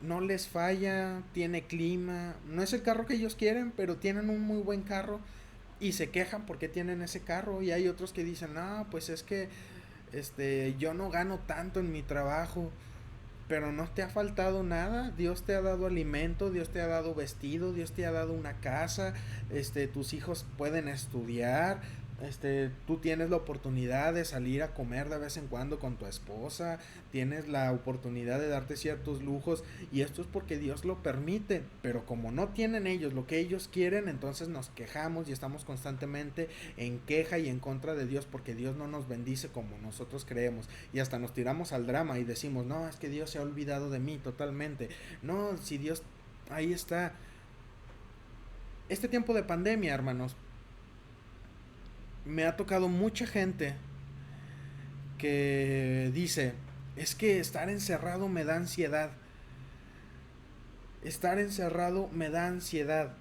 no les falla, tiene clima, no es el carro que ellos quieren, pero tienen un muy buen carro y se quejan porque tienen ese carro. Y hay otros que dicen, no, pues es que yo no gano tanto en mi trabajo, pero no te ha faltado nada. Dios te ha dado alimento, Dios te ha dado vestido, Dios te ha dado una casa, tus hijos pueden estudiar, tú tienes la oportunidad de salir a comer de vez en cuando con tu esposa, tienes la oportunidad de darte ciertos lujos y esto es porque Dios lo permite. Pero como no tienen ellos lo que ellos quieren, entonces nos quejamos y estamos constantemente en queja y en contra de Dios porque Dios no nos bendice como nosotros creemos, y hasta nos tiramos al drama y decimos, no, es que Dios se ha olvidado de mí totalmente. No, si Dios ahí está. Este tiempo de pandemia, hermanos, me ha tocado mucha gente que dice, es que estar encerrado me da ansiedad. Estar encerrado me da ansiedad.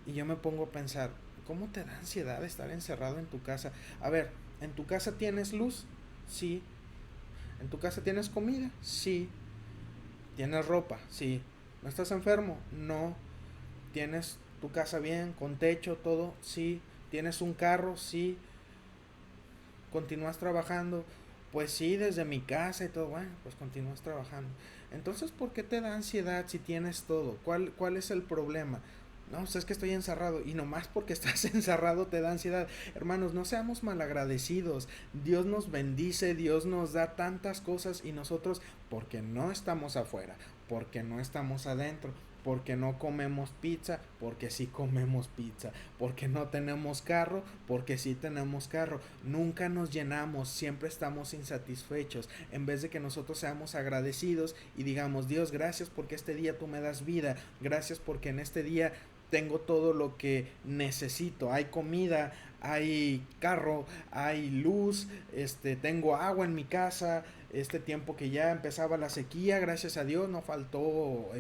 Y yo me pongo a pensar, ¿cómo te da ansiedad estar encerrado en tu casa? A ver, ¿en tu casa tienes luz? Sí. ¿En tu casa tienes comida? Sí. ¿Tienes ropa? Sí. ¿No estás enfermo? No. ¿Tienes tu casa bien, con techo, todo? Sí. ¿Tienes un carro? Sí. ¿Continúas trabajando? Pues sí, desde mi casa y todo. Bueno, pues continúas trabajando. Entonces, ¿por qué te da ansiedad si tienes todo? ¿Cuál es el problema? No, o sea, es que estoy encerrado y nomás porque estás encerrado te da ansiedad. Hermanos, no seamos malagradecidos. Dios nos bendice, Dios nos da tantas cosas y nosotros, porque no estamos afuera, porque no estamos adentro, porque no comemos pizza, porque sí comemos pizza, porque no tenemos carro, porque sí tenemos carro. Nunca nos llenamos, siempre estamos insatisfechos. En vez de que nosotros seamos agradecidos y digamos, Dios, gracias porque este día tú me das vida, gracias porque en este día tengo todo lo que necesito, hay comida, hay carro, hay luz, tengo agua en mi casa, este tiempo que ya empezaba la sequía, gracias a Dios no faltó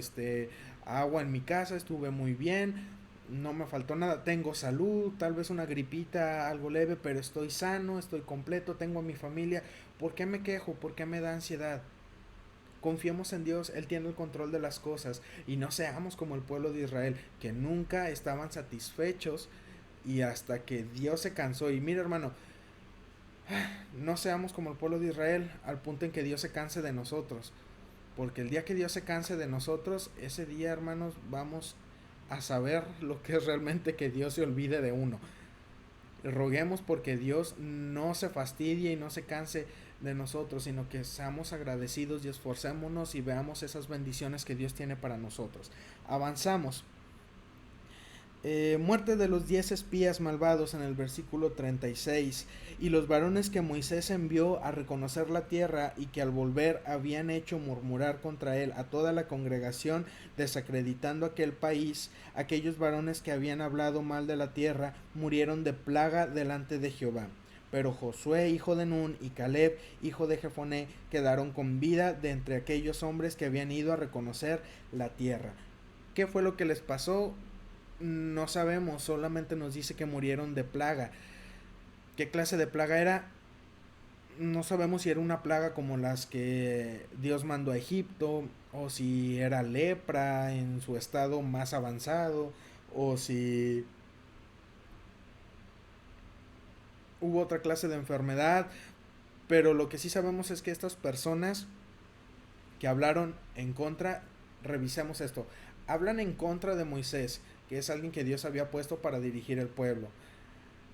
agua en mi casa, estuve muy bien, no me faltó nada, tengo salud, tal vez una gripita, algo leve, pero estoy sano, estoy completo, tengo a mi familia. ¿Por qué me quejo? ¿Por qué me da ansiedad? Confiemos en Dios, Él tiene el control de las cosas y no seamos como el pueblo de Israel, que nunca estaban satisfechos y hasta que Dios se cansó. Y mira, hermano, no seamos como el pueblo de Israel al punto en que Dios se canse de nosotros, porque el día que Dios se canse de nosotros, ese día, hermanos, vamos a saber lo que es realmente que Dios se olvide de uno. Roguemos porque Dios no se fastidie y no se canse de nosotros, sino que seamos agradecidos y esforcémonos y veamos esas bendiciones que Dios tiene para nosotros. Avanzamos. Muerte de los 10 espías malvados en el versículo 36. Y los varones que Moisés envió a reconocer la tierra y que al volver habían hecho murmurar contra él a toda la congregación, desacreditando aquel país, aquellos varones que habían hablado mal de la tierra, murieron de plaga delante de Jehová. Pero Josué, hijo de Nun, y Caleb, hijo de Jefoné, quedaron con vida de entre aquellos hombres que habían ido a reconocer la tierra. ¿Qué fue lo que les pasó? No sabemos, solamente nos dice que murieron de plaga. ¿Qué clase de plaga era? No sabemos si era una plaga como las que Dios mandó a Egipto, o si era lepra en su estado más avanzado, o si hubo otra clase de enfermedad. Pero lo que sí sabemos es que estas personas que hablaron en contra, revisemos esto, hablan en contra de Moisés, que es alguien que Dios había puesto para dirigir el pueblo.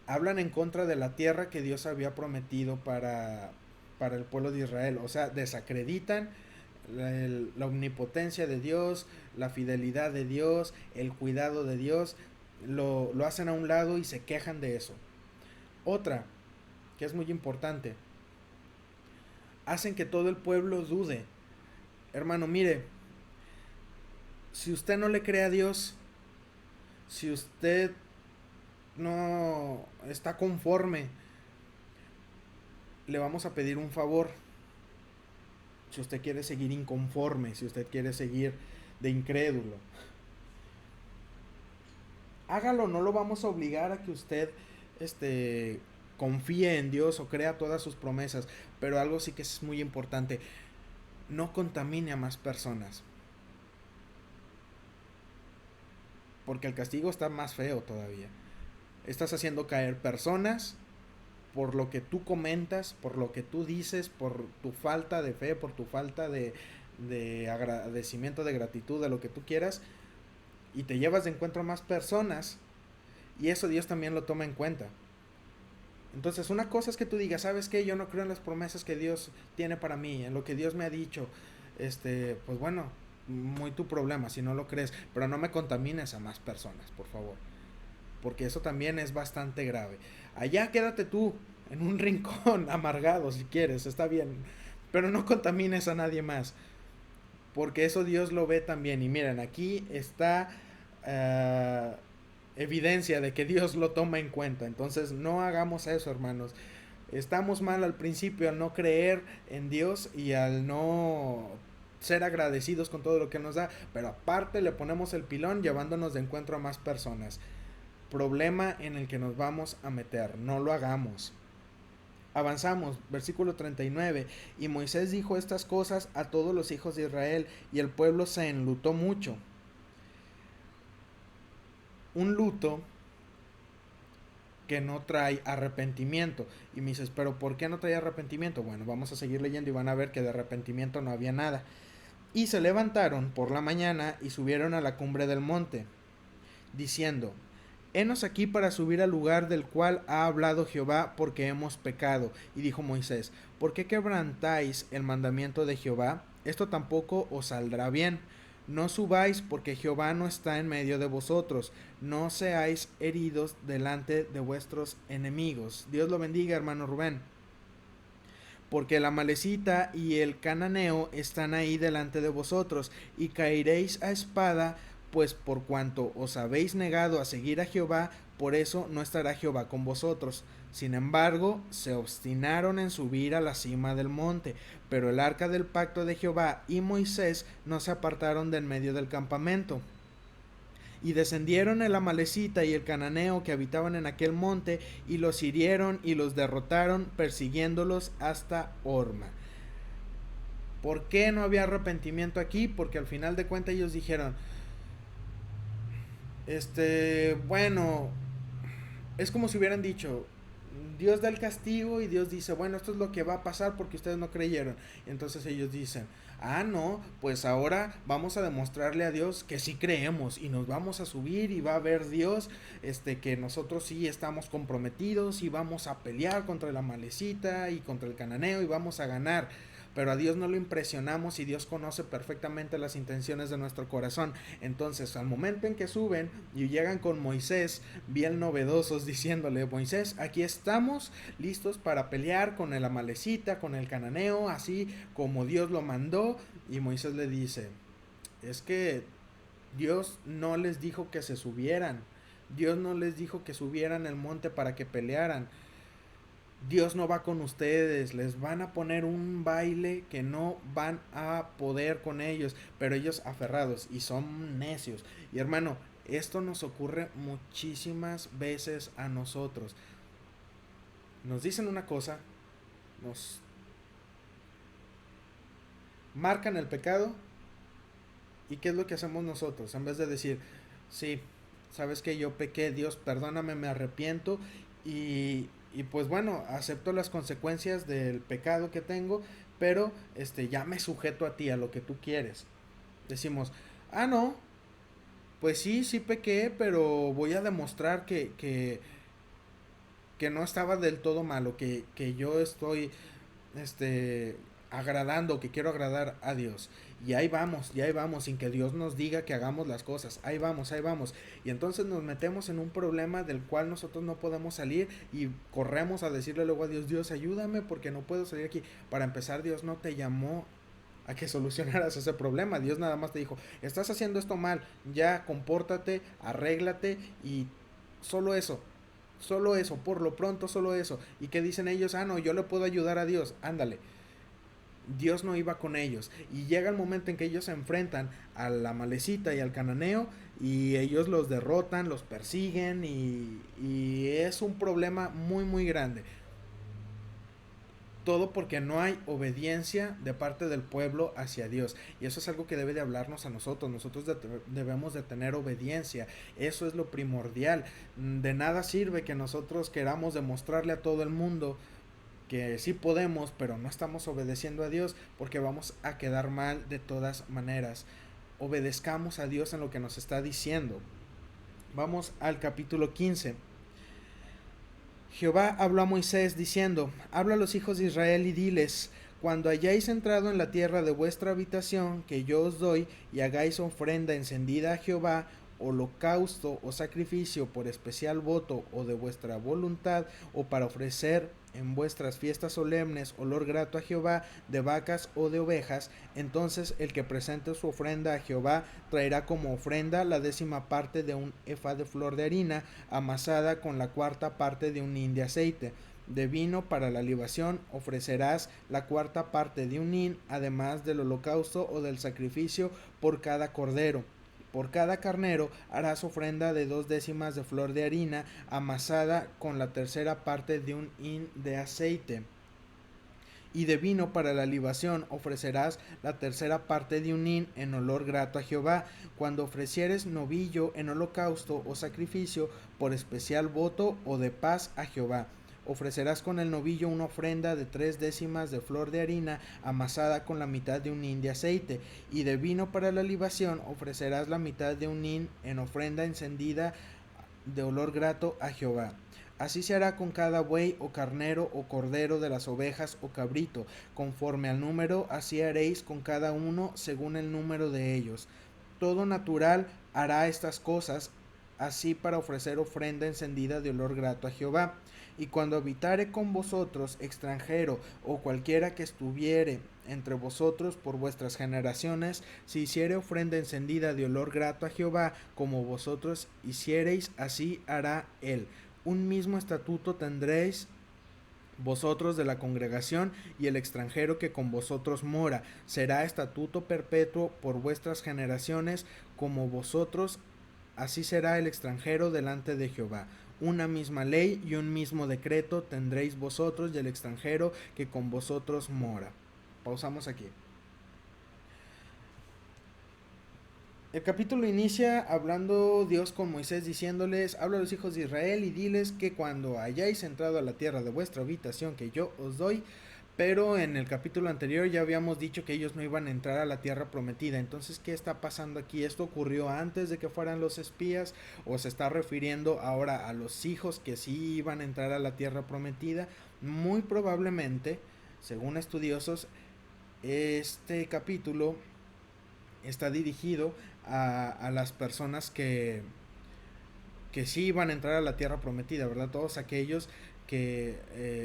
Hablan en contra de la tierra que Dios había prometido para el pueblo de Israel. O sea, desacreditan la omnipotencia de Dios, la fidelidad de Dios, el cuidado de Dios. Lo hacen a un lado y se quejan de eso. Otra, que es muy importante, hacen que todo el pueblo dude. Hermano, mire, si usted no le cree a Dios, si usted no está conforme, le vamos a pedir un favor. Si usted quiere seguir inconforme, si usted quiere seguir de incrédulo, hágalo, no lo vamos a obligar a que usted confíe en Dios o crea todas sus promesas, pero algo sí que es muy importante, no contamine a más personas, porque el castigo está más feo todavía. Estás haciendo caer personas por lo que tú comentas, por lo que tú dices, por tu falta de fe, por tu falta de agradecimiento, de gratitud, de lo que tú quieras, y te llevas de encuentro a más personas, y eso Dios también lo toma en cuenta. Entonces, una cosa es que tú digas, ¿sabes qué? Yo no creo en las promesas que Dios tiene para mí, en lo que Dios me ha dicho. Pues bueno, muy tu problema si no lo crees, pero no me contamines a más personas, por favor, porque eso también es bastante grave. Allá quédate tú en un rincón amargado si quieres, está bien, pero no contamines a nadie más, porque eso Dios lo ve también. Y miren, aquí está evidencia de que Dios lo toma en cuenta. Entonces no hagamos eso, hermanos. Estamos mal al principio al no creer en Dios y al no ser agradecidos con todo lo que nos da, pero aparte le ponemos el pilón llevándonos de encuentro a más personas. Problema en el que nos vamos a meter, no lo hagamos. Avanzamos, versículo 39. Y Moisés dijo estas cosas a todos los hijos de Israel, y el pueblo se enlutó mucho. Un luto que no trae arrepentimiento. Y me dices, pero ¿por qué no trae arrepentimiento? Bueno, vamos a seguir leyendo y van a ver que de arrepentimiento no había nada. Y se levantaron por la mañana y subieron a la cumbre del monte, diciendo, henos aquí para subir al lugar del cual ha hablado Jehová, porque hemos pecado. Y dijo Moisés, ¿por qué quebrantáis el mandamiento de Jehová? Esto tampoco os saldrá bien. No subáis, porque Jehová no está en medio de vosotros. No seáis heridos delante de vuestros enemigos. Dios lo bendiga, hermano Rubén. Porque la Amalecita y el Cananeo están ahí delante de vosotros, y caeréis a espada, pues por cuanto os habéis negado a seguir a Jehová, por eso no estará Jehová con vosotros. Sin embargo, se obstinaron en subir a la cima del monte, pero el arca del pacto de Jehová y Moisés no se apartaron de en medio del campamento. Y descendieron el Amalecita y el Cananeo que habitaban en aquel monte, y los hirieron y los derrotaron, persiguiéndolos hasta Horma. ¿Por qué no había arrepentimiento aquí? Porque al final de cuentas ellos dijeron, bueno, es como si hubieran dicho, Dios da el castigo y Dios dice, bueno, esto es lo que va a pasar porque ustedes no creyeron. Y entonces ellos dicen, ah, no, pues ahora vamos a demostrarle a Dios que sí creemos y nos vamos a subir y va a ver Dios, que nosotros sí estamos comprometidos y vamos a pelear contra la Amalecita y contra el Cananeo y vamos a ganar. Pero a Dios no lo impresionamos y Dios conoce perfectamente las intenciones de nuestro corazón. Entonces, al momento en que suben y llegan con Moisés, bien novedosos, diciéndole, Moisés, aquí estamos listos para pelear con el Amalecita, con el Cananeo, así como Dios lo mandó. Y Moisés le dice, es que Dios no les dijo que se subieran. Dios no les dijo que subieran el monte para que pelearan. Dios no va con ustedes, les van a poner un baile que no van a poder con ellos, pero ellos aferrados y son necios. Y hermano, esto nos ocurre muchísimas veces a nosotros. Nos dicen una cosa, nos marcan el pecado, y ¿qué es lo que hacemos nosotros? En vez de decir, sí, sabes que yo pequé, Dios, perdóname, me arrepiento y pues bueno, acepto las consecuencias del pecado que tengo, pero ya me sujeto a ti, a lo que tú quieres. Decimos, ah, no, pues sí, sí pequé, pero voy a demostrar que no estaba del todo malo, que yo estoy agradando, que quiero agradar a Dios. Y ahí vamos, sin que Dios nos diga que hagamos las cosas. Ahí vamos. Y entonces nos metemos en un problema del cual nosotros no podemos salir y corremos a decirle luego a Dios, Dios, ayúdame porque no puedo salir aquí. Para empezar, Dios no te llamó a que solucionaras ese problema. Dios nada más te dijo, estás haciendo esto mal, ya compórtate, arréglate y solo eso. Solo eso, por lo pronto solo eso. ¿Y qué dicen ellos? Ah, no, yo le puedo ayudar a Dios. Ándale. Dios no iba con ellos. Y llega el momento en que ellos se enfrentan a la Amalecita y al Cananeo y ellos los derrotan, los persiguen y es un problema muy muy grande. Todo porque no hay obediencia de parte del pueblo hacia Dios. Y eso es algo que debe de hablarnos a nosotros. Nosotros debemos de tener obediencia. Eso es lo primordial. De nada sirve que nosotros queramos demostrarle a todo el mundo que sí podemos, pero no estamos obedeciendo a Dios, porque vamos a quedar mal de todas maneras. Obedezcamos a Dios en lo que nos está diciendo. Vamos al capítulo 15. Jehová habló a Moisés diciendo, habla a los hijos de Israel y diles, cuando hayáis entrado en la tierra de vuestra habitación, que yo os doy, y hagáis ofrenda encendida a Jehová, holocausto o sacrificio por especial voto o de vuestra voluntad, o para ofrecer en vuestras fiestas solemnes olor grato a Jehová de vacas o de ovejas, entonces el que presente su ofrenda a Jehová traerá como ofrenda la 10ª parte de un efa de flor de harina amasada con la 4ª parte de un hin de aceite. De vino para la libación ofrecerás la 4ª parte de un hin, además del holocausto o del sacrificio por cada cordero. Por cada carnero harás ofrenda de 2/10 de flor de harina amasada con la 3ª parte de un hin de aceite. Y de vino para la libación ofrecerás la tercera parte de un hin en olor grato a Jehová. Cuando ofrecieres novillo en holocausto o sacrificio por especial voto o de paz a Jehová. Ofrecerás con el novillo una ofrenda de 3/10 de flor de harina amasada con la mitad de un hin de aceite. Y de vino para la libación ofrecerás la mitad de un hin en ofrenda encendida de olor grato a Jehová. Así se hará con cada buey o carnero o cordero de las ovejas o cabrito, conforme al número, así haréis con cada uno según el número de ellos. Todo natural hará estas cosas, así para ofrecer ofrenda encendida de olor grato a Jehová. Y cuando habitare con vosotros extranjero o cualquiera que estuviere entre vosotros por vuestras generaciones, si hiciere ofrenda encendida de olor grato a Jehová, como vosotros hiciereis, así hará él. Un mismo estatuto tendréis vosotros de la congregación y el extranjero que con vosotros mora. Será estatuto perpetuo por vuestras generaciones, como vosotros, así será el extranjero delante de Jehová. Una misma ley y un mismo decreto tendréis vosotros y el extranjero que con vosotros mora. Pausamos aquí. El capítulo inicia hablando Dios con Moisés diciéndoles: habla a los hijos de Israel y diles que cuando hayáis entrado a la tierra de vuestra habitación que yo os doy. Pero en el capítulo anterior ya habíamos dicho que ellos no iban a entrar a la tierra prometida. Entonces, ¿qué está pasando aquí? ¿Esto ocurrió antes de que fueran los espías? ¿O se está refiriendo ahora a los hijos que sí iban a entrar a la tierra prometida? Muy probablemente, según estudiosos, este capítulo está dirigido a las personas que sí iban a entrar a la tierra prometida, ¿verdad? Todos aquellos que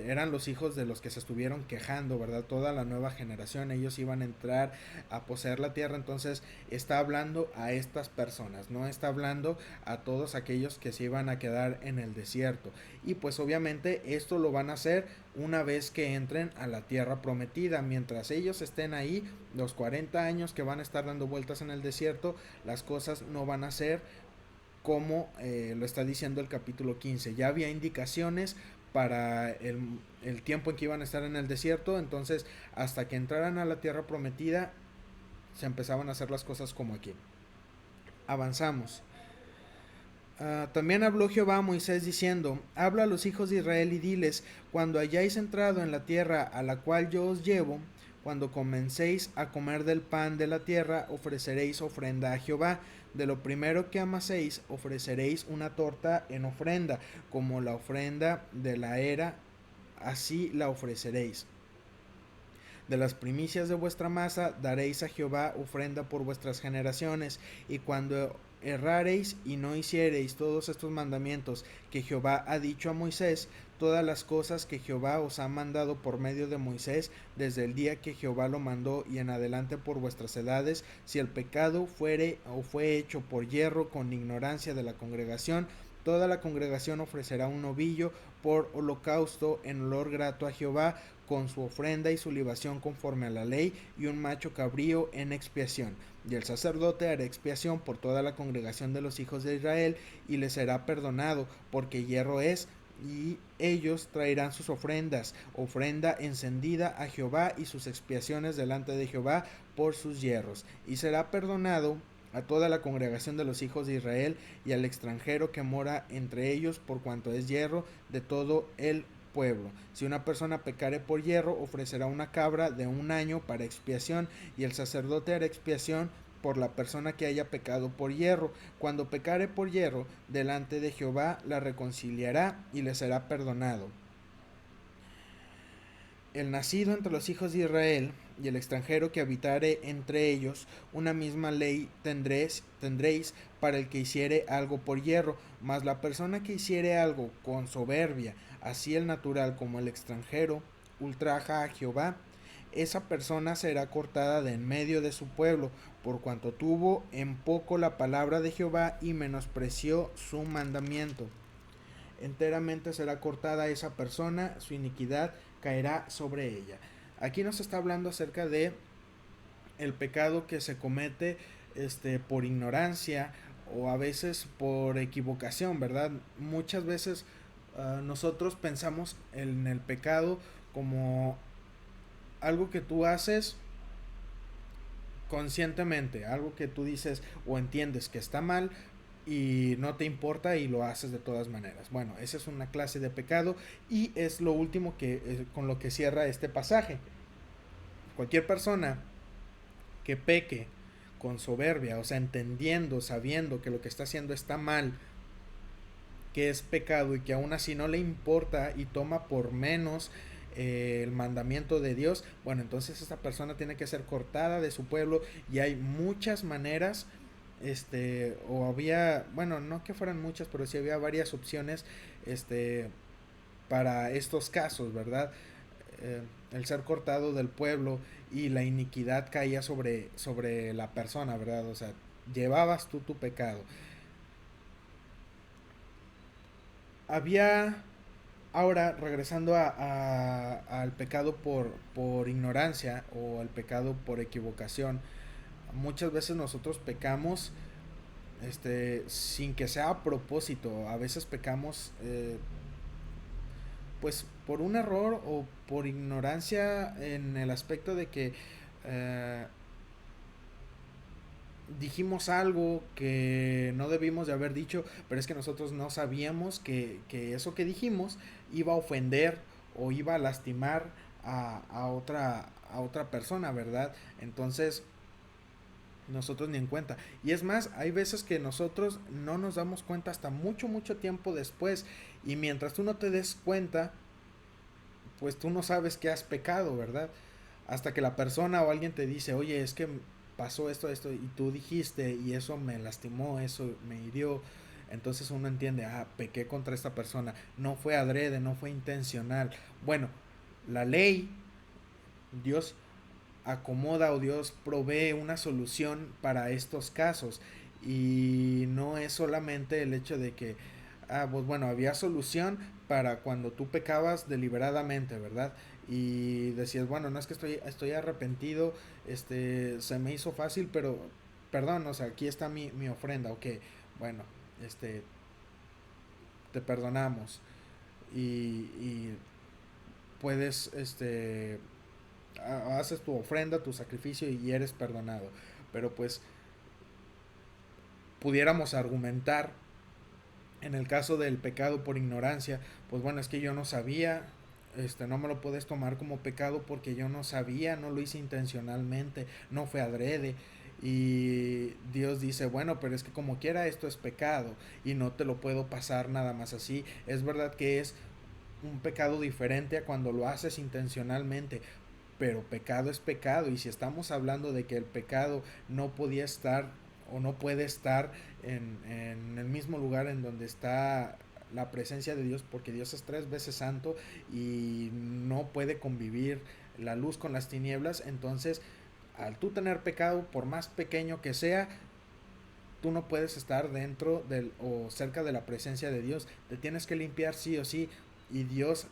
eran los hijos de los que se estuvieron quejando, ¿verdad? Toda la nueva generación, ellos iban a entrar a poseer la tierra. Entonces está hablando a estas personas, no está hablando a todos aquellos que se iban a quedar en el desierto. Y pues obviamente esto lo van a hacer una vez que entren a la tierra prometida. Mientras ellos estén ahí, los 40 años que van a estar dando vueltas en el desierto, las cosas no van a ser como lo está diciendo el capítulo 15. Ya había indicaciones para el tiempo en que iban a estar en el desierto. Entonces, hasta que entraran a la tierra prometida, se empezaban a hacer las cosas como aquí. Avanzamos. También habló Jehová a Moisés diciendo: habla a los hijos de Israel y diles: cuando hayáis entrado en la tierra a la cual yo os llevo, cuando comencéis a comer del pan de la tierra, ofreceréis ofrenda a Jehová. De lo primero que amaséis, ofreceréis una torta en ofrenda, como la ofrenda de la era, así la ofreceréis. De las primicias de vuestra masa daréis a Jehová ofrenda por vuestras generaciones. Y cuando errareis y no hiciereis todos estos mandamientos que Jehová ha dicho a Moisés, todas las cosas que Jehová os ha mandado por medio de Moisés, desde el día que Jehová lo mandó y en adelante por vuestras edades, si el pecado fuere o fue hecho por yerro con ignorancia de la congregación, toda la congregación ofrecerá un novillo por holocausto en olor grato a Jehová, con su ofrenda y su libación conforme a la ley, y un macho cabrío en expiación. Y el sacerdote hará expiación por toda la congregación de los hijos de Israel, y les será perdonado, porque hierro es. Y ellos traerán sus ofrendas, ofrenda encendida a Jehová, y sus expiaciones delante de Jehová por sus hierros. Y será perdonado a toda la congregación de los hijos de Israel y al extranjero que mora entre ellos, por cuanto es hierro de todo el pueblo. Si una persona pecare por hierro, ofrecerá una cabra de un año para expiación, y el sacerdote hará expiación por la persona que haya pecado por hierro. Cuando pecare por hierro, delante de Jehová la reconciliará y le será perdonado. El nacido entre los hijos de Israel y el extranjero que habitare entre ellos, una misma ley tendréis para el que hiciere algo por hierro. Mas la persona que hiciere algo con soberbia, así el natural como el extranjero, ultraja a Jehová, esa persona será cortada de en medio de su pueblo, por cuanto tuvo en poco la palabra de Jehová y menospreció su mandamiento. Enteramente será cortada esa persona, su iniquidad caerá sobre ella. Aquí nos está hablando acerca de el pecado que se comete por ignorancia o a veces por equivocación, ¿verdad? Muchas veces nosotros pensamos en el pecado como algo que tú haces conscientemente, algo que tú dices o entiendes que está mal y no te importa y lo haces de todas maneras. Bueno, esa es una clase de pecado y es lo último que con lo que cierra este pasaje. Cualquier persona que peque con soberbia, o sea, entendiendo, sabiendo que lo que está haciendo está mal, que es pecado y que aún así no le importa y toma por menos el mandamiento de Dios, bueno, entonces esta persona tiene que ser cortada de su pueblo y hay muchas maneras, o había, bueno, no que fueran muchas, pero sí había varias opciones, este, para estos casos, ¿verdad? El ser cortado del pueblo y la iniquidad caía sobre la persona, ¿verdad? O sea, llevabas tú tu pecado. Había, ahora regresando al pecado por ignorancia o al pecado por equivocación, muchas veces nosotros pecamos sin que sea a propósito, a veces pecamos pues por un error o por ignorancia en el aspecto de que eh, dijimos algo que no debimos de haber dicho, pero es que nosotros no sabíamos que eso que dijimos iba a ofender o iba a lastimar a otra persona, ¿verdad? Entonces, nosotros ni en cuenta. Y es más, hay veces que nosotros no nos damos cuenta hasta mucho, mucho tiempo después. Y mientras tú no te des cuenta, pues tú no sabes que has pecado, ¿verdad? Hasta que la persona o alguien te dice, oye, es que pasó esto, esto, y tú dijiste, y eso me lastimó, eso me hirió. Entonces uno entiende, pequé contra esta persona, no fue adrede, no fue intencional. Bueno, la ley, Dios acomoda o Dios provee una solución para estos casos. Y no es solamente el hecho de que, pues bueno, había solución para cuando tú pecabas deliberadamente, ¿verdad? Y decías, bueno, no es que estoy arrepentido, se me hizo fácil, pero perdón, o sea, aquí está mi ofrenda, ok, bueno, este, te perdonamos y puedes, haces tu ofrenda, tu sacrificio y eres perdonado. Pero pues pudiéramos argumentar en el caso del pecado por ignorancia, pues bueno, es que yo no sabía, no me lo puedes tomar como pecado porque yo no sabía, no lo hice intencionalmente, no fue adrede. Y Dios dice, bueno, pero es que como quiera esto es pecado y no te lo puedo pasar nada más así. Es verdad que es un pecado diferente a cuando lo haces intencionalmente, pero pecado es pecado y si estamos hablando de que el pecado no podía estar o no puede estar en el mismo lugar en donde está la presencia de Dios, porque Dios es 3 veces santo y no puede convivir la luz con las tinieblas, entonces al tú tener pecado, por más pequeño que sea, tú no puedes estar dentro del o cerca de la presencia de Dios, te tienes que limpiar sí o sí, y Dios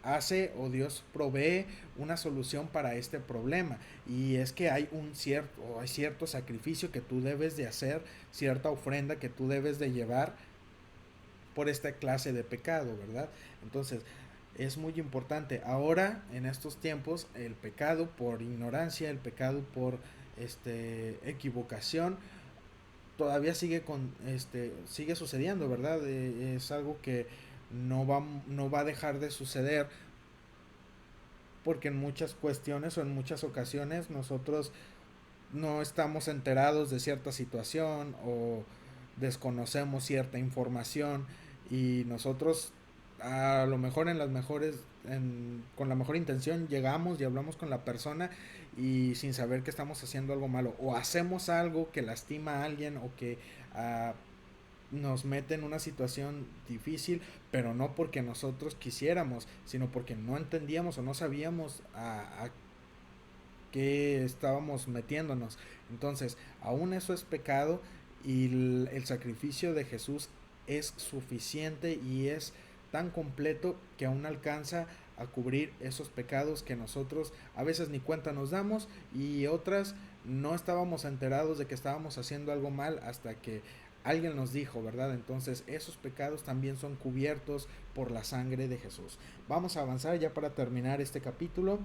hace o Dios provee una solución para este problema, y es que hay cierto sacrificio que tú debes de hacer, cierta ofrenda que tú debes de llevar por esta clase de pecado, ¿verdad? Entonces es muy importante ahora en estos tiempos el pecado por ignorancia, el pecado por equivocación todavía sigue sucediendo, ¿verdad? Es algo que no va a dejar de suceder porque en muchas cuestiones o en muchas ocasiones nosotros no estamos enterados de cierta situación o desconocemos cierta información y nosotros a lo mejor con la mejor intención llegamos y hablamos con la persona y sin saber que estamos haciendo algo malo o hacemos algo que lastima a alguien o que uh, nos mete en una situación difícil, pero no porque nosotros quisiéramos, sino porque no entendíamos o no sabíamos a qué estábamos metiéndonos. Entonces, aún eso es pecado y el sacrificio de Jesús es suficiente y es tan completo que aún alcanza a cubrir esos pecados que nosotros a veces ni cuenta nos damos y otras no estábamos enterados de que estábamos haciendo algo mal hasta que alguien nos dijo, ¿verdad? Entonces esos pecados también son cubiertos por la sangre de Jesús. Vamos a avanzar ya para terminar este capítulo.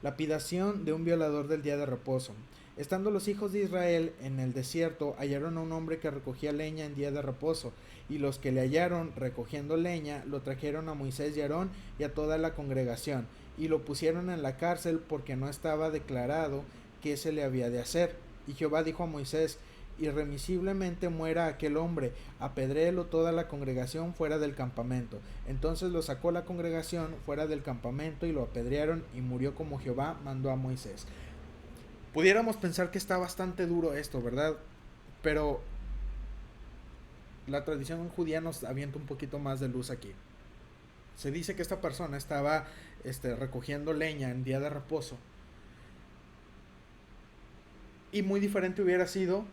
Lapidación de un violador del día de reposo. Estando los hijos de Israel en el desierto, hallaron a un hombre que recogía leña en día de reposo, y los que le hallaron recogiendo leña lo trajeron a Moisés y Aarón y a toda la congregación, y lo pusieron en la cárcel porque no estaba declarado qué se le había de hacer. Y Jehová dijo a Moisés: irremisiblemente muera aquel hombre, apedréelo toda la congregación fuera del campamento. Entonces lo sacó la congregación fuera del campamento y lo apedrearon, y murió como Jehová mandó a Moisés. Pudiéramos pensar que está bastante duro esto, ¿verdad? Pero la tradición judía nos avienta un poquito más de luz aquí. Se dice que esta persona estaba recogiendo leña en día de reposo, y muy diferente hubiera sido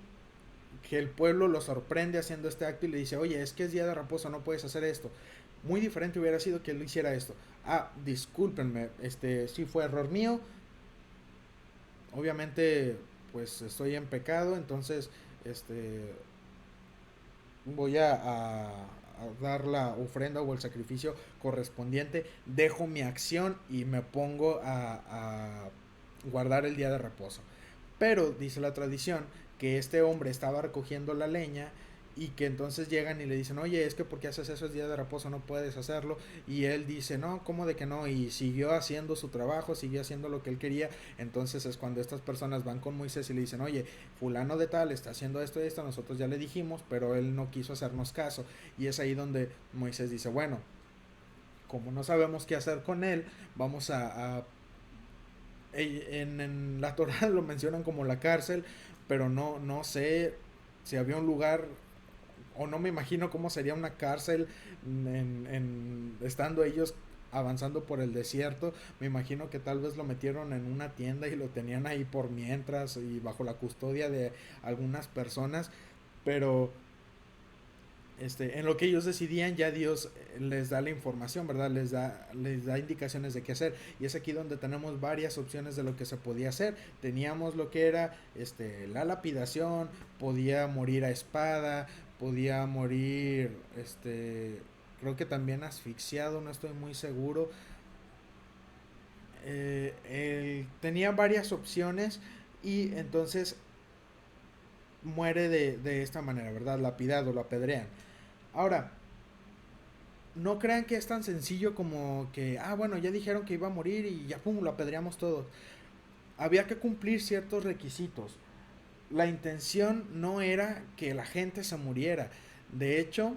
que el pueblo lo sorprende haciendo este acto y le dice: oye, es que es día de reposo, no puedes hacer esto. Muy diferente hubiera sido que él hiciera esto: discúlpenme, sí fue error mío, obviamente pues estoy en pecado, entonces voy a dar la ofrenda o el sacrificio correspondiente, dejo mi acción y me pongo a guardar el día de reposo. Pero dice la tradición que este hombre estaba recogiendo la leña, y que entonces llegan y le dicen: oye, es que ¿por qué haces eso? Es día de reposo, no puedes hacerlo. Y él dice: no, ¿cómo de que no? Y siguió haciendo su trabajo, siguió haciendo lo que él quería. Entonces es cuando estas personas van con Moisés y le dicen: oye, fulano de tal está haciendo esto y esto, nosotros ya le dijimos, pero él no quiso hacernos caso. Y es ahí donde Moisés dice: bueno, como no sabemos qué hacer con él, vamos en la Torah lo mencionan como la cárcel, pero no sé si había un lugar, o no me imagino cómo sería una cárcel estando ellos avanzando por el desierto. Me imagino que tal vez lo metieron en una tienda y lo tenían ahí por mientras y bajo la custodia de algunas personas, pero en lo que ellos decidían, ya Dios les da la información, ¿verdad? Les da indicaciones de qué hacer. Y es aquí donde tenemos varias opciones de lo que se podía hacer. Teníamos lo que era la lapidación, podía morir a espada, podía morir, creo que también asfixiado, no estoy muy seguro. Tenía varias opciones, y entonces muere de esta manera, ¿verdad? Lapidado, lo apedrean. Ahora, no crean que es tan sencillo como que, bueno, ya dijeron que iba a morir y ya, pum, lo apedreamos todos. Había que cumplir ciertos requisitos. La intención no era que la gente se muriera. De hecho,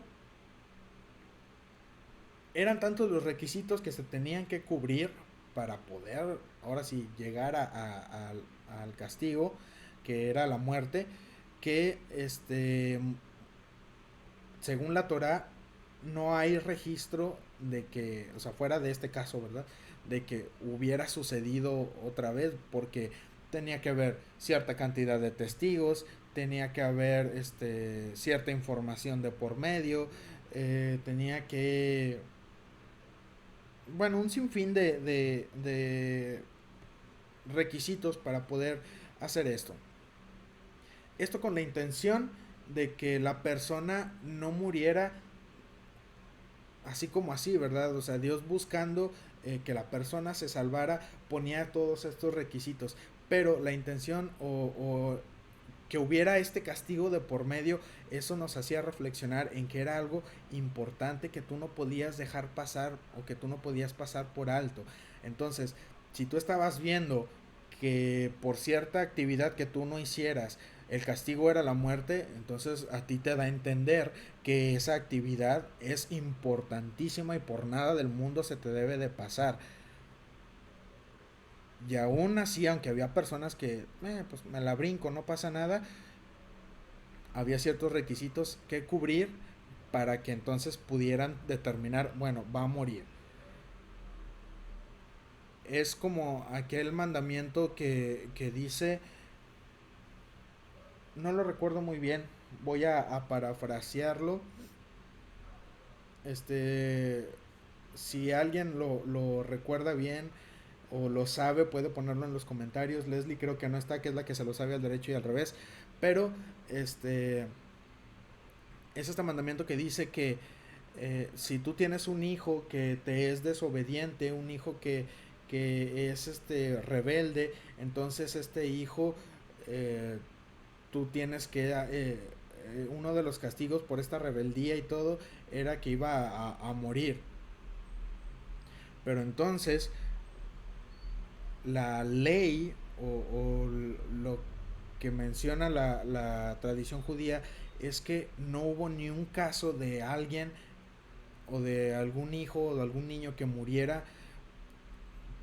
eran tantos los requisitos que se tenían que cubrir para poder, ahora sí, llegar al castigo, que era la muerte, que según la Torah, no hay registro de que, o sea, fuera de este caso, ¿verdad? De que hubiera sucedido otra vez, porque tenía que haber cierta cantidad de testigos, tenía que haber cierta información de por medio, tenía que, bueno, un sinfín de requisitos para poder hacer esto. Esto con la intención de que la persona no muriera así como así, ¿verdad? O sea, Dios buscando que la persona se salvara, ponía todos estos requisitos. Pero la intención o que hubiera este castigo de por medio, eso nos hacía reflexionar en que era algo importante que tú no podías dejar pasar, o que tú no podías pasar por alto. Entonces, si tú estabas viendo que por cierta actividad que tú no hicieras, el castigo era la muerte, entonces a ti te da a entender que esa actividad es importantísima y por nada del mundo se te debe de pasar. Y aún así, aunque había personas que, pues me la brinco, no pasa nada, había ciertos requisitos que cubrir para que entonces pudieran determinar, bueno, va a morir. Es como aquel mandamiento que dice, no lo recuerdo muy bien, voy a parafrasearlo. Si alguien lo recuerda bien o lo sabe, puede ponerlo en los comentarios. Leslie creo que no está, que es la que se lo sabe al derecho y al revés. Pero es este mandamiento que dice que si tú tienes un hijo que te es desobediente, un hijo que es rebelde, entonces este hijo, eh, tú tienes que, uno de los castigos por esta rebeldía y todo, era que iba a morir. Pero entonces la ley o lo que menciona la tradición judía es que no hubo ni un caso de alguien o de algún hijo o de algún niño que muriera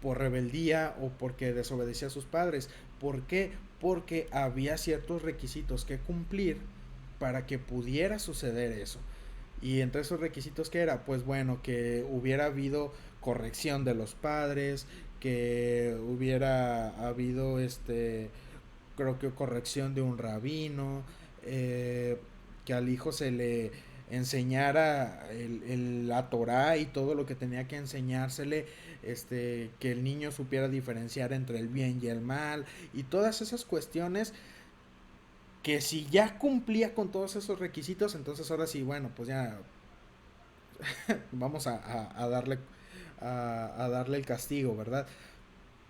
por rebeldía o porque desobedecía a sus padres. ¿Por qué? Porque había ciertos requisitos que cumplir para que pudiera suceder eso. Y entre esos requisitos que era, pues bueno, que hubiera habido corrección de los padres, que hubiera habido creo que corrección de un rabino, eh, que al hijo se le enseñara la Torah y todo lo que tenía que enseñársele, que el niño supiera diferenciar entre el bien y el mal y todas esas cuestiones que si ya cumplía con todos esos requisitos, entonces ahora sí, bueno, pues ya vamos a darle a darle el castigo, ¿verdad?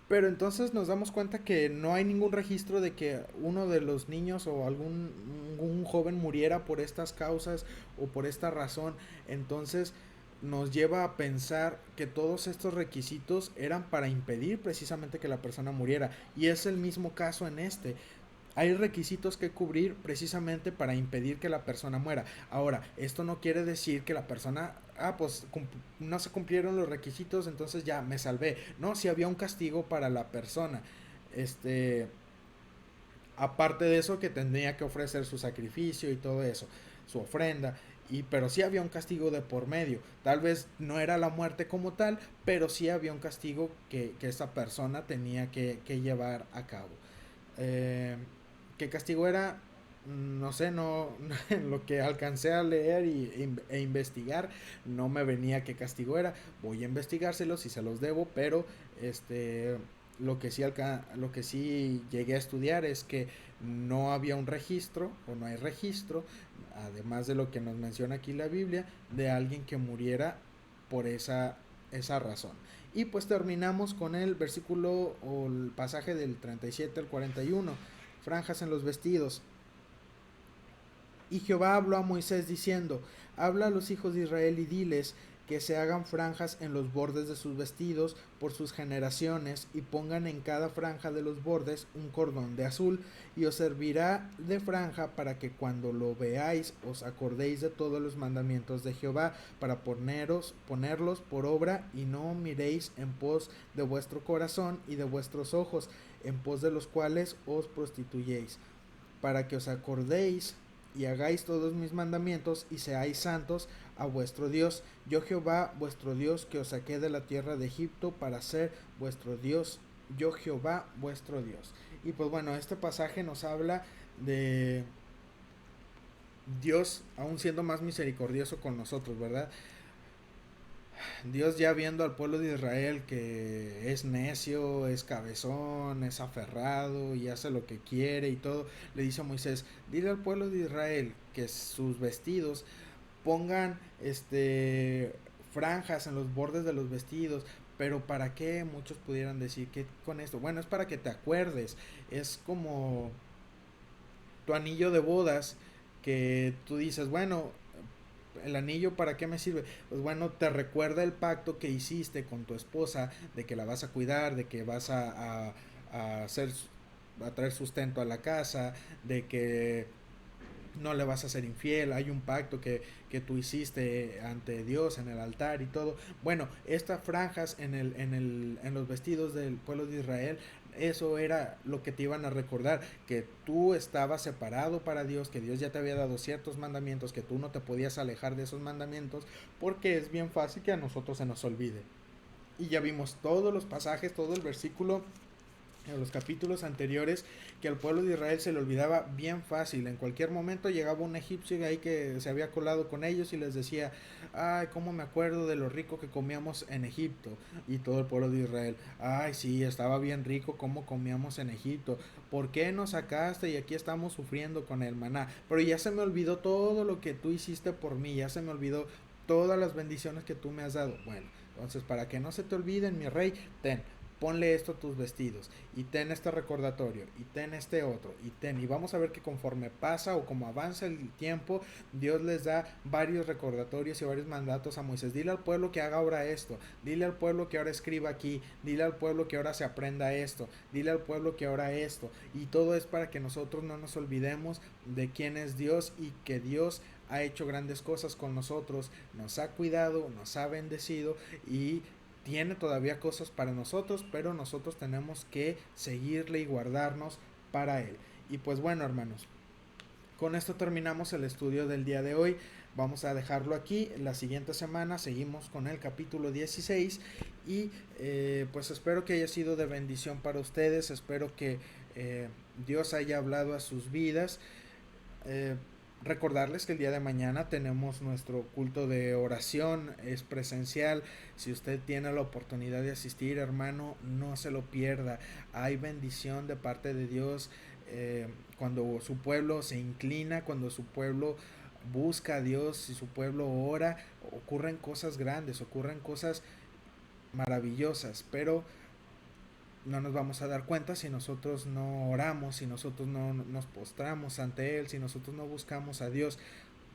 Pero entonces nos damos cuenta que no hay ningún registro de que uno de los niños o algún joven muriera por estas causas o por esta razón. Entonces nos lleva a pensar que todos estos requisitos eran para impedir precisamente que la persona muriera. Y es el mismo caso en este. Hay requisitos que cubrir precisamente para impedir que la persona muera. Ahora, esto no quiere decir que la persona, pues no se cumplieron los requisitos, entonces ya me salvé. No, si había un castigo para la persona. Este, aparte de eso que tendría que ofrecer su sacrificio y todo eso, su ofrenda. Pero sí había un castigo de por medio. Tal vez no era la muerte como tal, pero sí había un castigo que esa persona tenía que llevar a cabo. Eh, ¿Qué castigo era? No sé, no, lo que alcancé a leer e investigar, no me venía qué castigo era. Voy a investigárselos y se los debo, pero lo que sí llegué a estudiar es que no había un registro o no hay registro, además de lo que nos menciona aquí la Biblia, de alguien que muriera por esa razón. Y pues terminamos con el versículo o el pasaje del 37 al 41, franjas en los vestidos. Y Jehová habló a Moisés diciendo, habla a los hijos de Israel y diles que se hagan franjas en los bordes de sus vestidos por sus generaciones y pongan en cada franja de los bordes un cordón de azul y os servirá de franja para que cuando lo veáis os acordéis de todos los mandamientos de Jehová para ponerlos por obra y no miréis en pos de vuestro corazón y de vuestros ojos en pos de los cuales os prostituyéis para que os acordéis y hagáis todos mis mandamientos y seáis santos a vuestro Dios. Yo Jehová vuestro Dios que os saqué de la tierra de Egipto para ser vuestro Dios. Yo Jehová vuestro Dios. Y pues bueno, este pasaje nos habla de Dios aún siendo más misericordioso con nosotros, ¿verdad? Dios ya viendo al pueblo de Israel que es necio, es cabezón, es aferrado y hace lo que quiere y todo, le dice a Moisés, dile al pueblo de Israel que sus vestidos pongan franjas en los bordes de los vestidos. Pero ¿para qué? Muchos pudieran decir que con esto, bueno, es para que te acuerdes, es como tu anillo de bodas que tú dices, bueno, el anillo para qué me sirve, pues bueno, te recuerda el pacto que hiciste con tu esposa de que la vas a cuidar, de que vas a hacer a traer sustento a la casa, de que no le vas a ser infiel, hay un pacto que tú hiciste ante Dios en el altar y todo. Bueno, estas franjas en los vestidos del pueblo de Israel, eso era lo que te iban a recordar, que tú estabas separado para Dios, que Dios ya te había dado ciertos mandamientos, que tú no te podías alejar de esos mandamientos, porque es bien fácil que a nosotros se nos olvide. Y ya vimos todos los pasajes, todo el versículo en los capítulos anteriores, que al pueblo de Israel se le olvidaba bien fácil. En cualquier momento llegaba un egipcio ahí que se había colado con ellos y les decía, ay, cómo me acuerdo de lo rico que comíamos en Egipto. Y todo el pueblo de Israel, ay, sí, estaba bien rico como comíamos en Egipto. ¿Por qué nos sacaste y aquí estamos sufriendo con el maná? Pero ya se me olvidó todo lo que tú hiciste por mí, ya se me olvidó todas las bendiciones que tú me has dado. Bueno, entonces para que no se te olviden, mi rey, ten, ponle esto a tus vestidos, y ten este recordatorio, y ten este otro, y vamos a ver que conforme pasa o como avanza el tiempo, Dios les da varios recordatorios y varios mandatos a Moisés. Dile al pueblo que haga ahora esto, dile al pueblo que ahora escriba aquí, dile al pueblo que ahora se aprenda esto, dile al pueblo que ahora esto, y todo es para que nosotros no nos olvidemos de quién es Dios y que Dios ha hecho grandes cosas con nosotros, nos ha cuidado, nos ha bendecido y tiene todavía cosas para nosotros, pero nosotros tenemos que seguirle y guardarnos para Él. Y pues bueno, hermanos, con esto terminamos el estudio del día de hoy. Vamos a dejarlo aquí. La siguiente semana seguimos con el capítulo 16 y pues espero que haya sido de bendición para ustedes. Espero que Dios haya hablado a sus vidas. Recordarles que el día de mañana tenemos nuestro culto de oración, es presencial. Si usted tiene la oportunidad de asistir, hermano, no se lo pierda. Hay bendición de parte de Dios cuando su pueblo se inclina, cuando su pueblo busca a Dios, si su pueblo ora, ocurren cosas grandes, ocurren cosas maravillosas, pero no nos vamos a dar cuenta si nosotros no oramos, si nosotros no nos postramos ante Él, si nosotros no buscamos a Dios.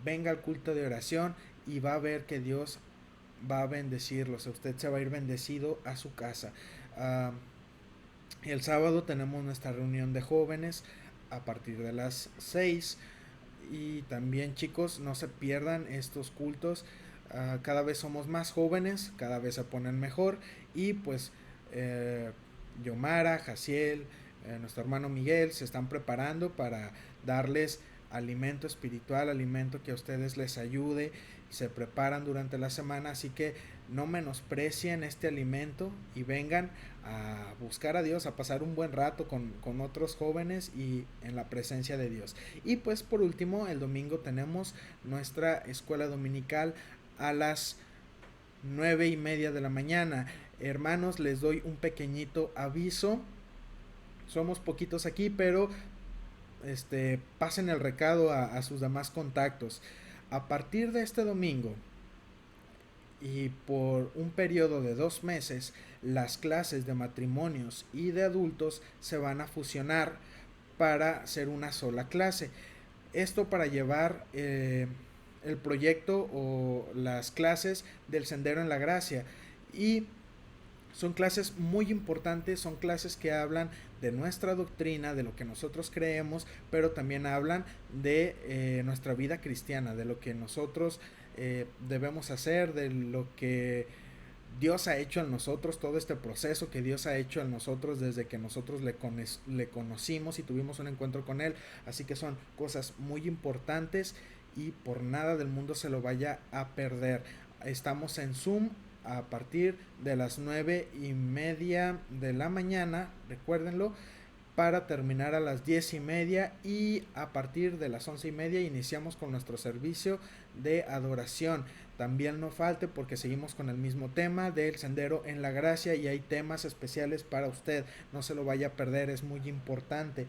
Venga al culto de oración y va a ver que Dios va a bendecirlos. Usted se va a ir bendecido a su casa. El sábado tenemos nuestra reunión de jóvenes a partir de las 6. Y también, chicos, no se pierdan estos cultos. Cada vez somos más jóvenes, cada vez se ponen mejor. Y pues Yomara, Jaciel, nuestro hermano Miguel se están preparando para darles alimento espiritual, alimento que a ustedes les ayude. Se preparan durante la semana, así que no menosprecien este alimento y vengan a buscar a Dios, a pasar un buen rato con otros jóvenes y en la presencia de Dios. Y pues por último, el domingo tenemos nuestra escuela dominical a las 9:30 de la mañana. Hermanos, les doy un pequeñito aviso. Somos poquitos aquí, pero pasen el recado a sus demás contactos. A partir de este domingo y por un periodo de 2 meses, las clases de matrimonios y de adultos se van a fusionar para ser una sola clase. Esto para llevar el proyecto o las clases del Sendero en la Gracia. Y son clases muy importantes, son clases que hablan de nuestra doctrina, de lo que nosotros creemos, pero también hablan de nuestra vida cristiana, de lo que nosotros debemos hacer, de lo que Dios ha hecho en nosotros, todo este proceso que Dios ha hecho en nosotros desde que nosotros le conocimos y tuvimos un encuentro con Él. Así que son cosas muy importantes y por nada del mundo se lo vaya a perder. Estamos en Zoom a partir de las 9:30 de la mañana, recuérdenlo, para terminar a las 10:30 y a partir de las 11:30 iniciamos con nuestro servicio de adoración. También no falte porque seguimos con el mismo tema del Sendero en la Gracia y hay temas especiales para usted, no se lo vaya a perder, es muy importante.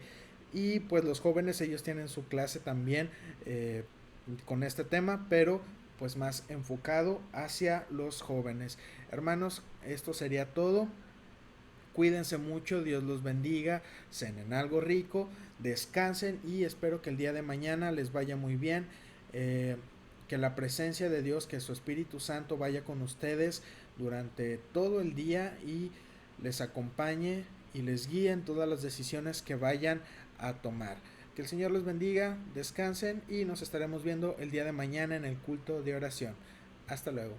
Y pues los jóvenes, ellos tienen su clase también con este tema, pero pues más enfocado hacia los jóvenes. Hermanos, esto sería todo. Cuídense mucho, Dios los bendiga, cenen algo rico, descansen y espero que el día de mañana les vaya muy bien. Que la presencia de Dios, que su Espíritu Santo vaya con ustedes durante todo el día y les acompañe y les guíe en todas las decisiones que vayan a tomar. Que el Señor los bendiga, descansen y nos estaremos viendo el día de mañana en el culto de oración. Hasta luego.